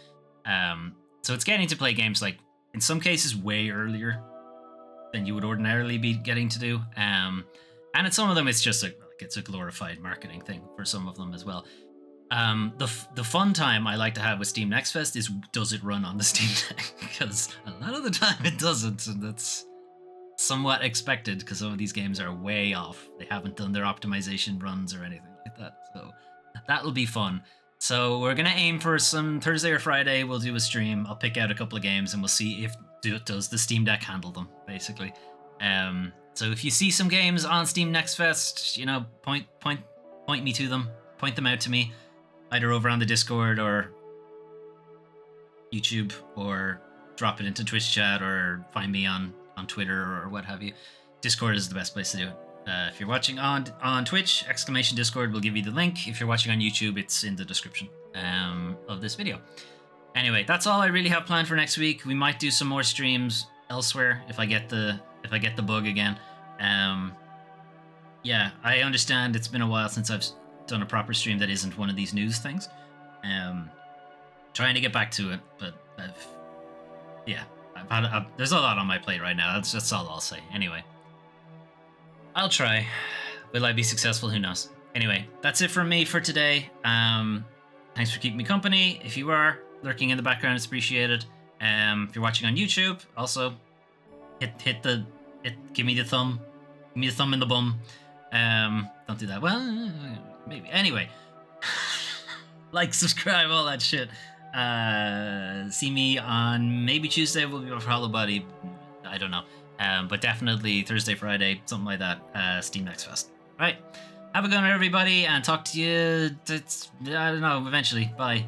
So it's getting to play games like in some cases way earlier than you would ordinarily be getting to do. And in some of them, it's just it's a glorified marketing thing for some of them as well. The fun time I like to have with Steam Next Fest is, does it run on the Steam Deck? Because a lot of the time it doesn't, and that's somewhat expected because some of these games are way off. They haven't done their optimization runs or anything like that. So that'll be fun. So we're going to aim for some Thursday or Friday. We'll do a stream. I'll pick out a couple of games and we'll see if does the Steam Deck handle them, basically. So if you see some games on Steam Next Fest, you know, point me to them, point them out to me, either over on the Discord or YouTube, or drop it into Twitch chat, or find me on Twitter or what have you. Discord is the best place to do it. If you're watching on Twitch, !Discord will give you the link. If you're watching on YouTube, it's in the description of this video. Anyway, that's all I really have planned for next week. We might do some more streams elsewhere if I get the bug again. Yeah, I understand it's been a while since I've done a proper stream that isn't one of these news things. Trying to get back to it, but there's a lot on my plate right now. That's all I'll say. Anyway, I'll try. Will I be successful? Who knows? Anyway, that's it from me for today. Thanks for keeping me company. If you are lurking in the background, it's appreciated. If you're watching on YouTube, also give me the thumb. Give me the thumb in the bum. Don't do that. Well, maybe. Anyway, like, subscribe, all that shit. See me on maybe Tuesday. We'll be for Hollow Body. I don't know. But definitely Thursday, Friday, something like that. Steam Next Fest. All right. Have a good one, everybody, and talk to you. I don't know. Eventually. Bye.